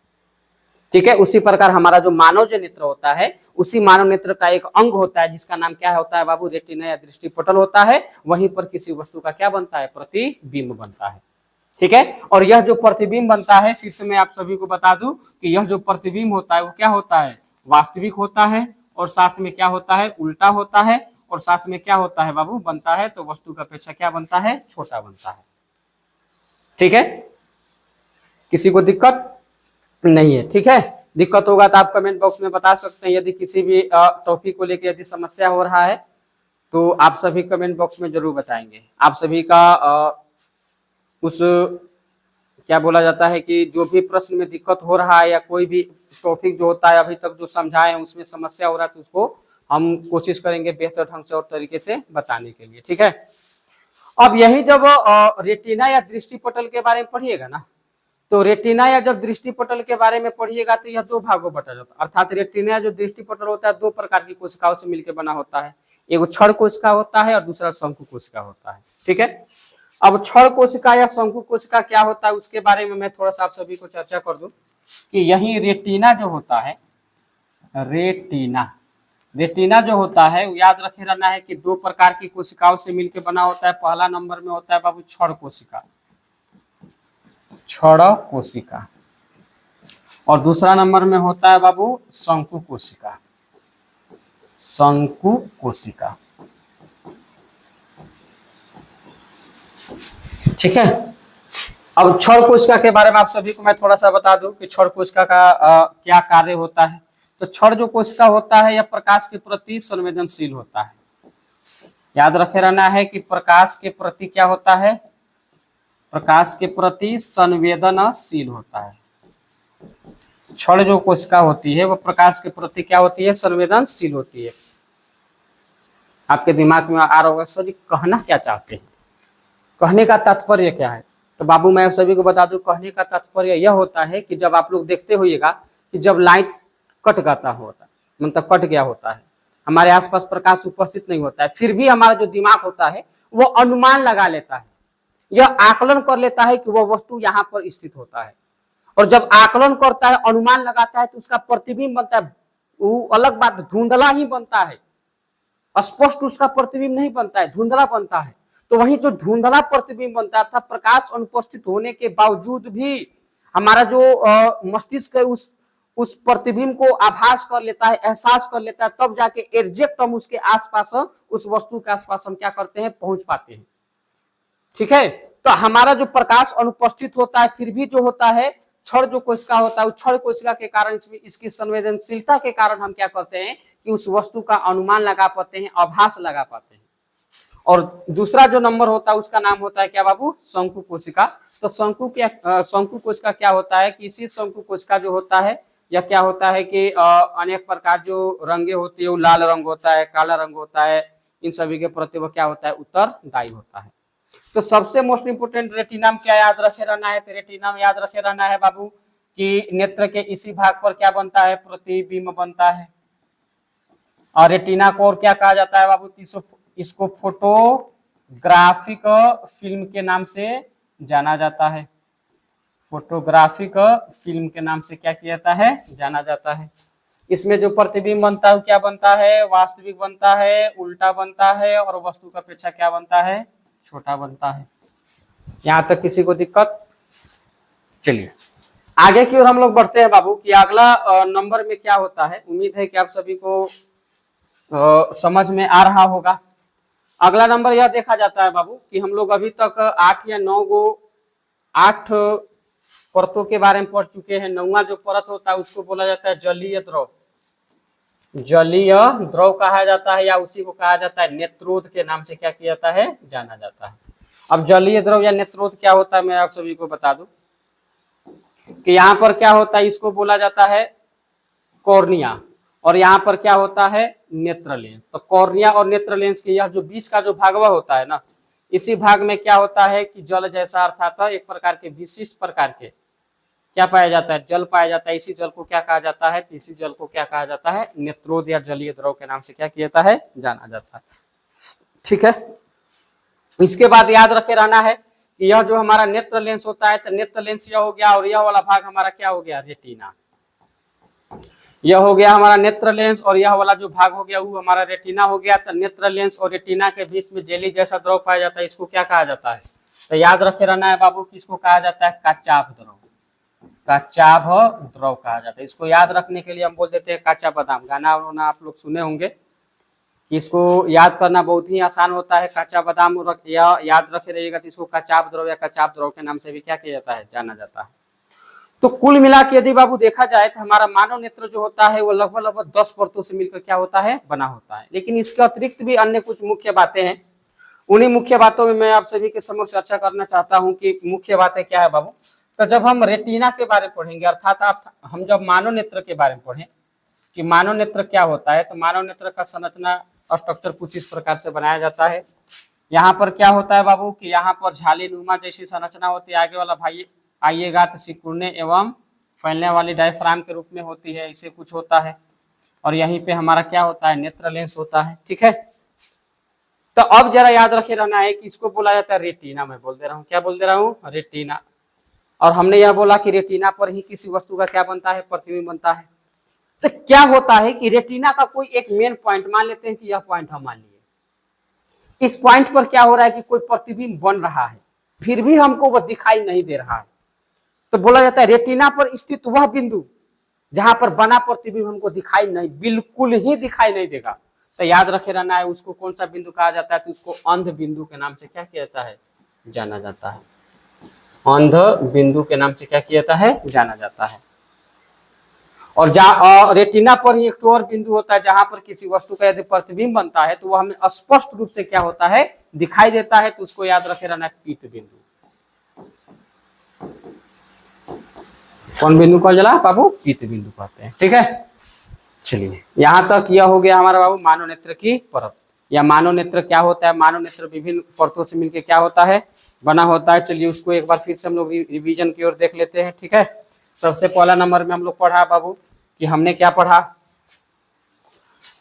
ठीक है, उसी प्रकार हमारा जो मानव जो नेत्र होता है, उसी मानव नेत्र का एक अंग होता है जिसका नाम क्या होता है बाबू, रेटिना या दृष्टिपटल होता है। वहीं पर किसी वस्तु का क्या बनता है, प्रतिबिंब बनता है। ठीक है, और यह जो प्रतिबिंब बनता है, फिर से मैं आप सभी को बता दूं कि यह जो प्रतिबिंब होता है वो क्या होता है, वास्तविक होता है, और साथ में क्या होता है, उल्टा होता है, और साथ में क्या होता है बाबू, बनता है तो वस्तु की अपेक्षा क्या बनता है, छोटा बनता है। ठीक है, किसी को दिक्कत नहीं है। ठीक है, दिक्कत होगा तो आप कमेंट बॉक्स में बता सकते हैं। यदि किसी भी टॉपिक को लेकर यदि समस्या हो रहा है तो आप सभी कमेंट बॉक्स में जरूर बताएंगे। आप सभी का उस क्या बोला जाता है कि जो भी प्रश्न में दिक्कत हो रहा है या कोई भी टॉपिक जो होता है अभी तक जो समझाए हैं उसमें समस्या हो रहा है तो उसको हम कोशिश करेंगे बेहतर ढंग से और तरीके से बताने के लिए। ठीक है, अब यही जब रेटिना या दृष्टिपटल के बारे में पढ़िएगा ना, तो रेटिना या जब दृष्टिपटल के बारे में पढ़िएगा तो यह दो भागों बटा जाता है। अर्थात रेटिना जो दृष्टिपटल होता है दो प्रकार की कोशिकाओं से मिलकर बना होता है, एगो क्षण कोशिका होता है और दूसरा शंकु कोशिका होता है। ठीक है, अब क्षण कोशिका या शंकु कोशिका क्या होता है उसके बारे में मैं थोड़ा सा आप सभी को चर्चा कर दूं कि यही रेटिना जो होता है, रेटिना जो होता है वो याद रखे रहना है कि दो प्रकार की कोशिकाओं से मिलकर बना होता है। पहला नंबर में होता है बाबू क्षण कोशिका, और दूसरा नंबर में होता है बाबू शंकु कोशिका। ठीक है, अब क्षण कोशिका के बारे में आप सभी को मैं थोड़ा सा बता दूं कि क्षण कोशिका का क्या कार्य होता है। तो क्षण जो कोशिका होता है यह प्रकाश के प्रति संवेदनशील होता है। याद रखे रहना है कि प्रकाश के प्रति क्या होता है, प्रकाश के प्रति संवेदनशील होता है। क्षण जो कोशिका होती है वह प्रकाश के प्रति क्या होती है, संवेदनशील होती है। आपके दिमाग में आ रहा होगा सर जी कहना क्या चाहते हैं, कहने का तात्पर्य क्या है। तो बाबू मैं आप सभी को बता दूं कहने का तात्पर्य यह होता है कि जब आप लोग देखते होइएगा कि जब लाइट कट जाता होता है, मतलब कट गया होता है, हमारे आसपास प्रकाश उपस्थित नहीं होता है, फिर भी हमारा जो दिमाग होता है वो अनुमान लगा लेता है, यह आकलन कर लेता है कि वह वस्तु यहाँ पर स्थित होता है। और जब आकलन करता है, अनुमान लगाता है, तो उसका प्रतिबिंब बनता है। वो अलग बात, धुंधला ही बनता है, स्पष्ट उसका प्रतिबिंब नहीं बनता है, धुंधला बनता है। तो वही जो धुंधला प्रतिबिंब बनता है अर्थात प्रकाश अनुपस्थित होने के बावजूद भी हमारा जो मस्तिष्क है उस प्रतिबिंब को आभास कर लेता है, एहसास कर लेता है, तब जाके एग्जैक्ट हम उसके आसपास, उस वस्तु के आसपास हम क्या करते हैं, पहुंच पाते हैं। ठीक है, तो हमारा जो प्रकाश अनुपस्थित होता है फिर भी जो होता है क्षण जो कोशिका होता है, उस क्षण कोशिका के कारण इसकी संवेदनशीलता के कारण हम क्या करते हैं कि उस वस्तु का अनुमान लगा पाते हैं, आभास लगा पाते हैं। और दूसरा जो नंबर होता है उसका नाम होता है क्या बाबू, शंकु कोशिका। तो शंकु कोशिका क्या होता है कि इसी शंकु कोशिका जो होता है या क्या होता है कि अनेक प्रकार जो रंगे होती है, वो लाल रंग होता है, काला रंग होता है, इन सभी के प्रति वो क्या होता है, उत्तरदायी होता है। तो सबसे मोस्ट इंपोर्टेंट रेटिना में क्या याद रखे रहना है, तो रेटिना में याद रखे रहना है बाबू कि नेत्र के इसी भाग पर क्या बनता है, प्रतिबिंब बनता है। और रेटिना को और क्या कहा जाता है बाबू, इसको फोटोग्राफिक फिल्म के नाम से जाना जाता है। फोटोग्राफिक फिल्म के नाम से क्या किया जाता है, जाना जाता है। इसमें जो प्रतिबिंब बनता है क्या बनता है, वास्तविक बनता है, उल्टा बनता है, और वस्तु का अपेक्षा क्या बनता है, छोटा बनता है। यहाँ तक किसी को दिक्कत? चलिए आगे की ओर हम लोग बढ़ते हैं बाबू कि अगला नंबर में क्या होता है। उम्मीद है कि आप सभी को समझ में आ रहा होगा। अगला नंबर यह देखा जाता है बाबू कि हम लोग अभी तक 8 या 8 परतों के बारे में पढ़ चुके हैं। 9वां जो परत होता है उसको बोला जाता है जलीय द्रव। जलीय द्रव कहा जाता है या उसी को कहा जाता है नेत्रोद के नाम से क्या किया जाता है, जाना जाता है। अब जलीय द्रव या नेत्रोद क्या होता है मैं आप सभी को बता दूं कि यहाँ पर क्या होता है, इसको बोला जाता है कॉर्निया, और यहाँ पर क्या होता है, नेत्र लेंस। तो कॉर्निया और नेत्र लेंस के यह जो बीच का जो भागवा होता है ना, इसी भाग में क्या होता है कि जल जैसा अर्थात एक प्रकार के विशिष्ट प्रकार के क्या पाया जाता है, जल पाया जाता है। इसी जल को क्या कहा जाता है, इसी जल को क्या कहा जाता है, नेत्रोद या जलीय द्रव के नाम से क्या किया जाता है, जाना जाता है। ठीक है, इसके बाद याद रखे रहना है कि यह जो हमारा नेत्र लेंस होता है, तो नेत्र लेंस यह हो गया, और यह वाला भाग हमारा क्या हो गया, रेटिना। यह हो गया हमारा नेत्र लेंस, और यह वाला जो भाग हो गया वो हमारा रेटिना हो गया। तो नेत्र लेंस और रेटिना के बीच में जेली जैसा द्रव पाया जाता है, इसको क्या कहा जाता है, तो याद रखे रहना है बाबू कि इसको कहा जाता है कच्चाभ द्रव। कच्चाभ द्रव कहा जाता है। इसको याद रखने के लिए हम बोल देते हैं कच्चा बादाम। गाना वाना आप लोग सुने होंगे कि इसको याद करना बहुत ही आसान होता है। कच्चा बादाम याद रखे रहिएगा, तो इसको कच्चाभ द्रव या कच्चाभ द्रव के नाम से भी क्या किया जाता है, जाना जाता है। तो कुल मिला के यदि बाबू देखा जाए तो हमारा मानव नेत्र जो होता है वो लगभग 10 परतों से मिलकर क्या होता है, बना होता है। लेकिन इसके अतिरिक्त भी अन्य कुछ मुख्य बातें हैं। उन्हीं मुख्य बातों में मैं आप सभी के समक्ष चर्चा करना चाहता हूं कि मुख्य बातें क्या है बाबू। तो जब हम रेटिना के बारे में पढ़ेंगे, अर्थात हम जब मानव नेत्र के बारे में पढ़ें कि मानव नेत्र क्या होता है, तो मानव नेत्र का संरचना स्ट्रक्चर कुछ इस प्रकार से बनाया जाता है। यहाँ पर क्या होता है बाबू कि यहाँ पर झालीनुमा जैसी संरचना होती है, आगे वाला भाई आइएगा तो सिकुड़ने एवं फैलने वाली डायफ्राम के रूप में होती है, इसे कुछ होता है। और यहीं पे हमारा क्या होता है, नेत्र लेंस होता है। ठीक है, तो अब जरा याद रखे रहना है कि इसको बोला जाता है रेटिना। मैं बोल दे रहा हूँ, क्या बोल दे रहा हूँ, रेटिना। और हमने यह बोला कि रेटिना पर ही किसी वस्तु का क्या बनता है, प्रतिबिंब बनता है। तो क्या होता है कि रेटिना का कोई एक मेन पॉइंट, मान लेते हैं कि यह पॉइंट हम मान लिए, इस पॉइंट पर क्या हो रहा है कि कोई प्रतिबिंब बन रहा है, फिर भी हमको वह दिखाई नहीं दे रहा है, तो बोला जाता है रेटिना पर स्थित वह बिंदु जहां पर बना प्रतिबिंब हमको दिखाई नहीं, बिल्कुल ही दिखाई नहीं देगा, तो याद रखे रहना है उसको कौन सा बिंदु कहा जाता है, तो उसको अंध बिंदु के नाम से क्या किया जाता है, जाना जाता है। अंध बिंदु के नाम से क्या किया जाता है, जाना जाता है। और जहाँ रेटिना पर ही एक और बिंदु होता है जहां पर किसी वस्तु का यदि प्रतिबिंब बनता है तो वह हमें स्पष्ट रूप से क्या होता है, दिखाई देता है, तो उसको याद रखे रहना है, पीत बिंदु। कौन बिंदु कहा जला बाबू, पीत बिंदु कहते हैं। ठीक है, चलिए यहां तक यह हो गया हमारा बाबू मानव नेत्र की परत। या मानव नेत्र क्या होता है, मानव नेत्र विभिन्न परतों से मिलकर क्या होता है, बना होता है। चलिए उसको एक बार फिर से हम लोग रिवीजन की ओर देख लेते हैं। ठीक है, सबसे पहला नंबर में हम लोग पढ़ा बाबू कि हमने क्या पढ़ा,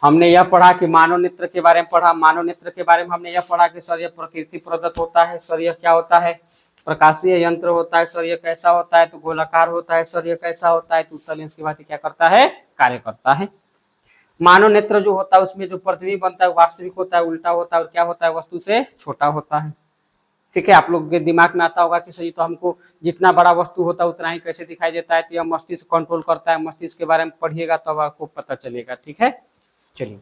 हमने यह पढ़ा कि मानव नेत्र के बारे में पढ़ा। मानव नेत्र के बारे में हमने यह पढ़ा कि सर यह प्रकृति प्रदत्त होता है, सर यह क्या होता है, प्रकाशीय यंत्र होता है, सर यह कैसा होता है, तो गोलाकार होता है, सर यह कैसा होता है, तो उत्तल लेंस की भांति क्या करता है, कार्य करता है। मानव नेत्र जो होता है उसमें जो प्रतिबिंब बनता है वास्तविक होता है, उल्टा होता है, और क्या होता है, वस्तु से छोटा होता है। ठीक है, आप लोग के दिमाग में आता होगा कि सही तो हमको जितना बड़ा वस्तु होता है उतना ही कैसे दिखाई देता है, तो यह मस्तिष्क कंट्रोल करता है। मस्तिष्क के बारे में पढ़िएगा तब तो आपको पता चलेगा। ठीक है, चलिए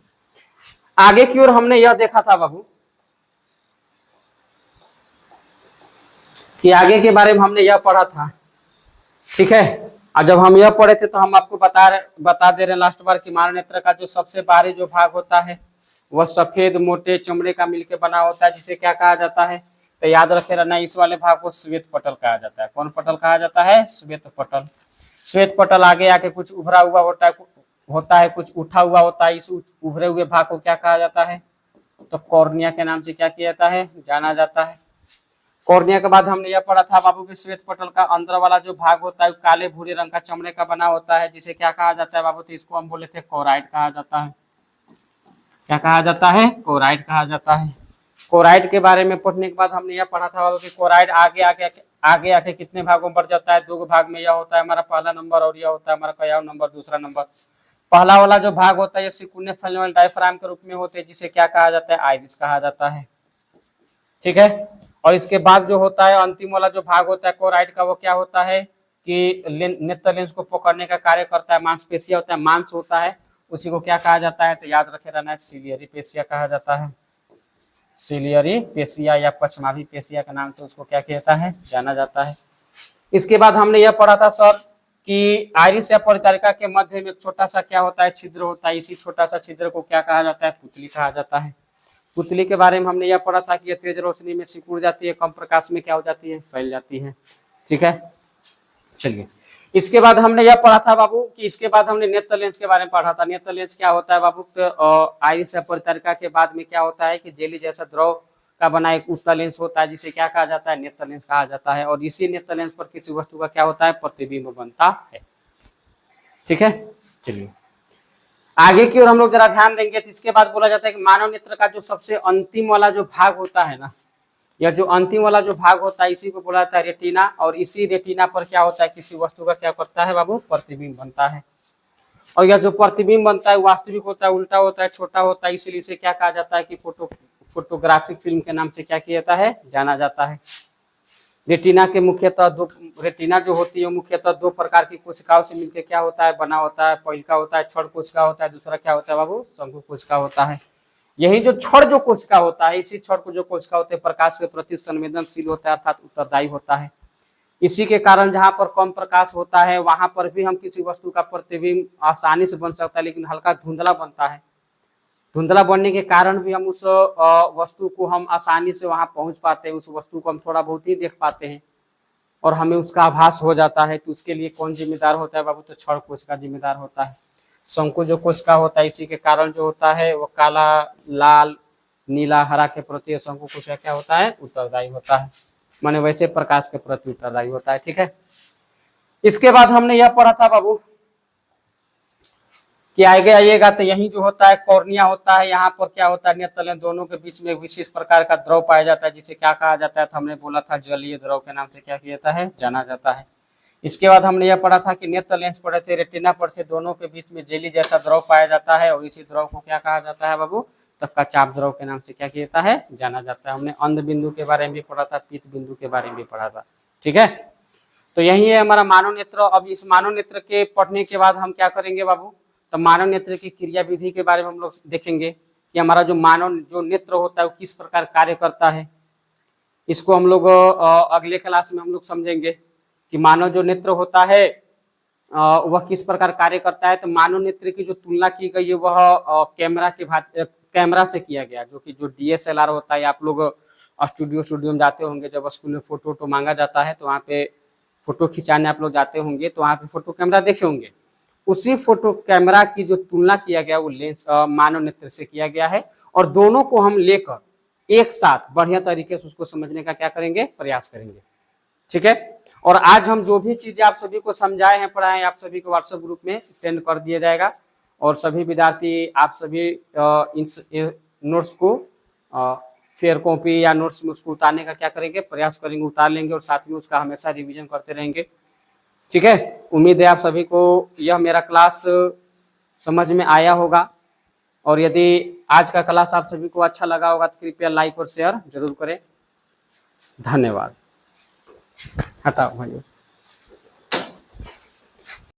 आगे की ओर हमने यह देखा था बाबू कि आगे के बारे में हमने यह पढ़ा था। ठीक है, और जब हम यह पढ़े थे तो हम आपको बता दे रहे हैं लास्ट बार कि मानव नेत्र का जो सबसे बाहरी जो भाग होता है वह सफेद मोटे चमड़े का मिलकर बना होता है, जिसे क्या कहा जाता है, तो याद रखे रहना इस वाले भाग को श्वेत पटल कहा जाता है। कौन पटल कहा जाता है, श्वेत पटल। श्वेत पटल आगे आके कुछ उभरा हुआ होता है, कुछ उठा हुआ होता है। इस उभरे हुए भाग को क्या कहा जाता है, तो कॉर्निया के नाम से क्या किया जाता है, जाना जाता है। कॉर्निया के बाद हमने यह पढ़ा था बाबू कि श्वेत पटल का अंदर वाला जो भाग होता है काले भूरे रंग का चमड़े का बना होता है, जिसे क्या कहा जाता है बाबू, तो इसको हम बोले थे कोराइड कहा जाता है। क्या कहा जाता है, कोराइड कहा जाता है। कोराइड के बारे में पढ़ने के बाद हमने यह पढ़ा था बाबू कि कोराइड आगे आके कितने भागों में बढ़ जाता है, दो भाग में। यह होता है हमारा पहला नंबर और यह होता है हमारा क्या नंबर, दूसरा नंबर। पहला वाला जो भाग होता है ये सिकुड़ने फैलने वाले डायफ्राम के रूप में होते हैं, जिसे क्या कहा जाता है, आइरिस कहा जाता है। ठीक है, और इसके बाद जो होता है अंतिम वाला जो भाग होता है कोराइड का, वो क्या होता है कि नेत्र लेंस को पकड़ने का कार्य करता है। मांसपेशिया होता है, मांस होता है, उसी को क्या कहा जाता है, तो याद रखे रहना है, सिलियरी पेशिया कहा जाता है। सिलियरी पेशिया या पछमाभी पेशिया के नाम से उसको क्या कहता है, जाना जाता है। इसके बाद हमने यह पढ़ा था सर कि आइरिस या परिचारिका के मध्य में एक छोटा सा क्या होता है, छिद्र होता है। इसी छोटा सा छिद्र को क्या कहा जाता है, पुतली कहा जाता है। पुतली के बारे में हमने यह पढ़ा था कि यह तेज रोशनी में सिकुड़ जाती है, कम प्रकाश में क्या हो जाती है, फैल जाती है। ठीक है, चलिए इसके बाद हमने यह पढ़ा था बाबू कि इसके बाद हमने नेत्र लेंस के बारे में पढ़ा था। नेत्र लेंस क्या होता है बाबू, तो आइरिस या परिचारिका के बाद में क्या होता है कि जेली जैसा द्रव का बना एक उत्तल लेंस होता है, जिसे क्या कहा जाता है, नेत्र लेंस कहा जाता है। और इसी नेत्र लेंस पर किसी वस्तु का क्या होता है, प्रतिबिंब बनता है। ठीक है, चलिए आगे की ओर हम लोग जरा ध्यान देंगे। तो इसके बाद बोला जाता है कि मानव नेत्र का जो सबसे अंतिम वाला जो भाग होता है ना, यह जो अंतिम वाला जो भाग होता है इसी को बोला जाता है रेटिना। और इसी रेटिना पर क्या होता है, किसी वस्तु का क्या करता है बाबू, प्रतिबिंब बनता है। और यह जो प्रतिबिंब बनता है वास्तविक होता है, उल्टा होता है, छोटा होता है, इसलिए इसे क्या कहा जाता है कि फोटोग्राफिक फिल्म के नाम से क्या किया जाता है, जाना जाता है। रेटिना के मुख्यतः दो, रेटिना जो होती है मुख्यतः दो प्रकार की कोशिकाओं से मिलकर क्या होता है, बना होता है। पहले का होता है क्षण कोशिका होता है, दूसरा क्या होता है बाबू, शंकु कोशिका होता है। यही जो क्षण जो कोशिका होता है, इसी क्षण को जो कोशिका होते हैं प्रकाश के प्रति संवेदनशील होता है, अर्थात उत्तरदायी होता है। इसी के कारण जहां पर कम प्रकाश होता है वहां पर भी हम किसी वस्तु का प्रतिबिंब आसानी से बन सकता है, लेकिन हल्का धुंधला बनता है। धुंधला बनने के कारण भी हम उस वस्तु को हम आसानी से वहां पहुंच पाते हैं, उस वस्तु को हम थोड़ा बहुत ही देख पाते हैं और हमें उसका आभास हो जाता है। तो उसके लिए कौन जिम्मेदार होता है बाबू, तो क्षण कोशिका जिम्मेदार होता है। शंकु जो कोशिका होता है इसी के कारण जो होता है वो काला, लाल, नीला हरा के प्रति शंकु कोश क्या होता है, उत्तरदायी होता है, माने वैसे प्रकाश के प्रति उत्तरदायी होता है। ठीक है, इसके बाद हमने यह पढ़ा था बाबू कि आगे आइएगा तो यही जो होता है कॉर्निया होता है, यहाँ पर क्या होता है, नेत्रतल दोनों के बीच में विशेष प्रकार का द्रव पाया जाता है जिसे क्या कहा जाता है, तो हमने बोला था जलीय द्रव के नाम से क्या किया जाता है, जाना जाता है। इसके बाद हमने यह पढ़ा था कि नेत्र लेंस पढ़े थे, रेटिना पढ़े थे, दोनों के बीच में जेली जैसा द्रव पाया जाता है और इसी द्रव को क्या कहा जाता है बाबू, तब चाप द्रव के नाम से क्या किया जाता है, जाना जाता है। हमने अंध बिंदु के बारे में भी पढ़ा था, पीत बिंदु के बारे में भी पढ़ा था। ठीक है, तो यही है हमारा मानव नेत्र। अब इस मानव नेत्र के पढ़ने के बाद हम क्या करेंगे बाबू, तो मानव नेत्र की क्रिया विधि के बारे में हम लोग देखेंगे कि हमारा जो मानव जो नेत्र होता है वो किस प्रकार कार्य करता है। इसको हम लोग अगले क्लास में हम लोग समझेंगे कि मानव जो नेत्र होता है वह किस प्रकार कार्य करता है। तो मानव नेत्र की जो तुलना की गई है वह कैमरा से किया गया, जो कि जो DSLR होता है, आप लोग स्टूडियो में जाते होंगे, जब स्कूल में फोटो मांगा जाता है तो वहाँ पे फोटो खिंचाने आप लोग जाते होंगे, तो वहाँ पे फोटो कैमरा देखे होंगे। उसी फोटो कैमरा की जो तुलना किया गया वो लेंस मानव नेत्र से किया गया है, और दोनों को हम लेकर एक साथ बढ़िया तरीके से उसको समझने का क्या करेंगे, प्रयास करेंगे। ठीक है, और आज हम जो भी चीजें आप सभी को समझाए हैं, पढ़ाए हैं, आप सभी को व्हाट्सएप ग्रुप में सेंड कर दिया जाएगा, और सभी विद्यार्थी आप सभी इन नोट्स को फेयर कॉपी या नोट्स में उसको उतारने का क्या करेंगे, प्रयास करेंगे, उतार लेंगे, और साथ में उसका हमेशा रिवीजन करते रहेंगे। ठीक है, उम्मीद है आप सभी को यह मेरा क्लास समझ में आया होगा, और यदि आज का क्लास आप सभी को अच्छा लगा होगा तो कृपया लाइक और शेयर जरूर करें। धन्यवाद। हटाओ भाई।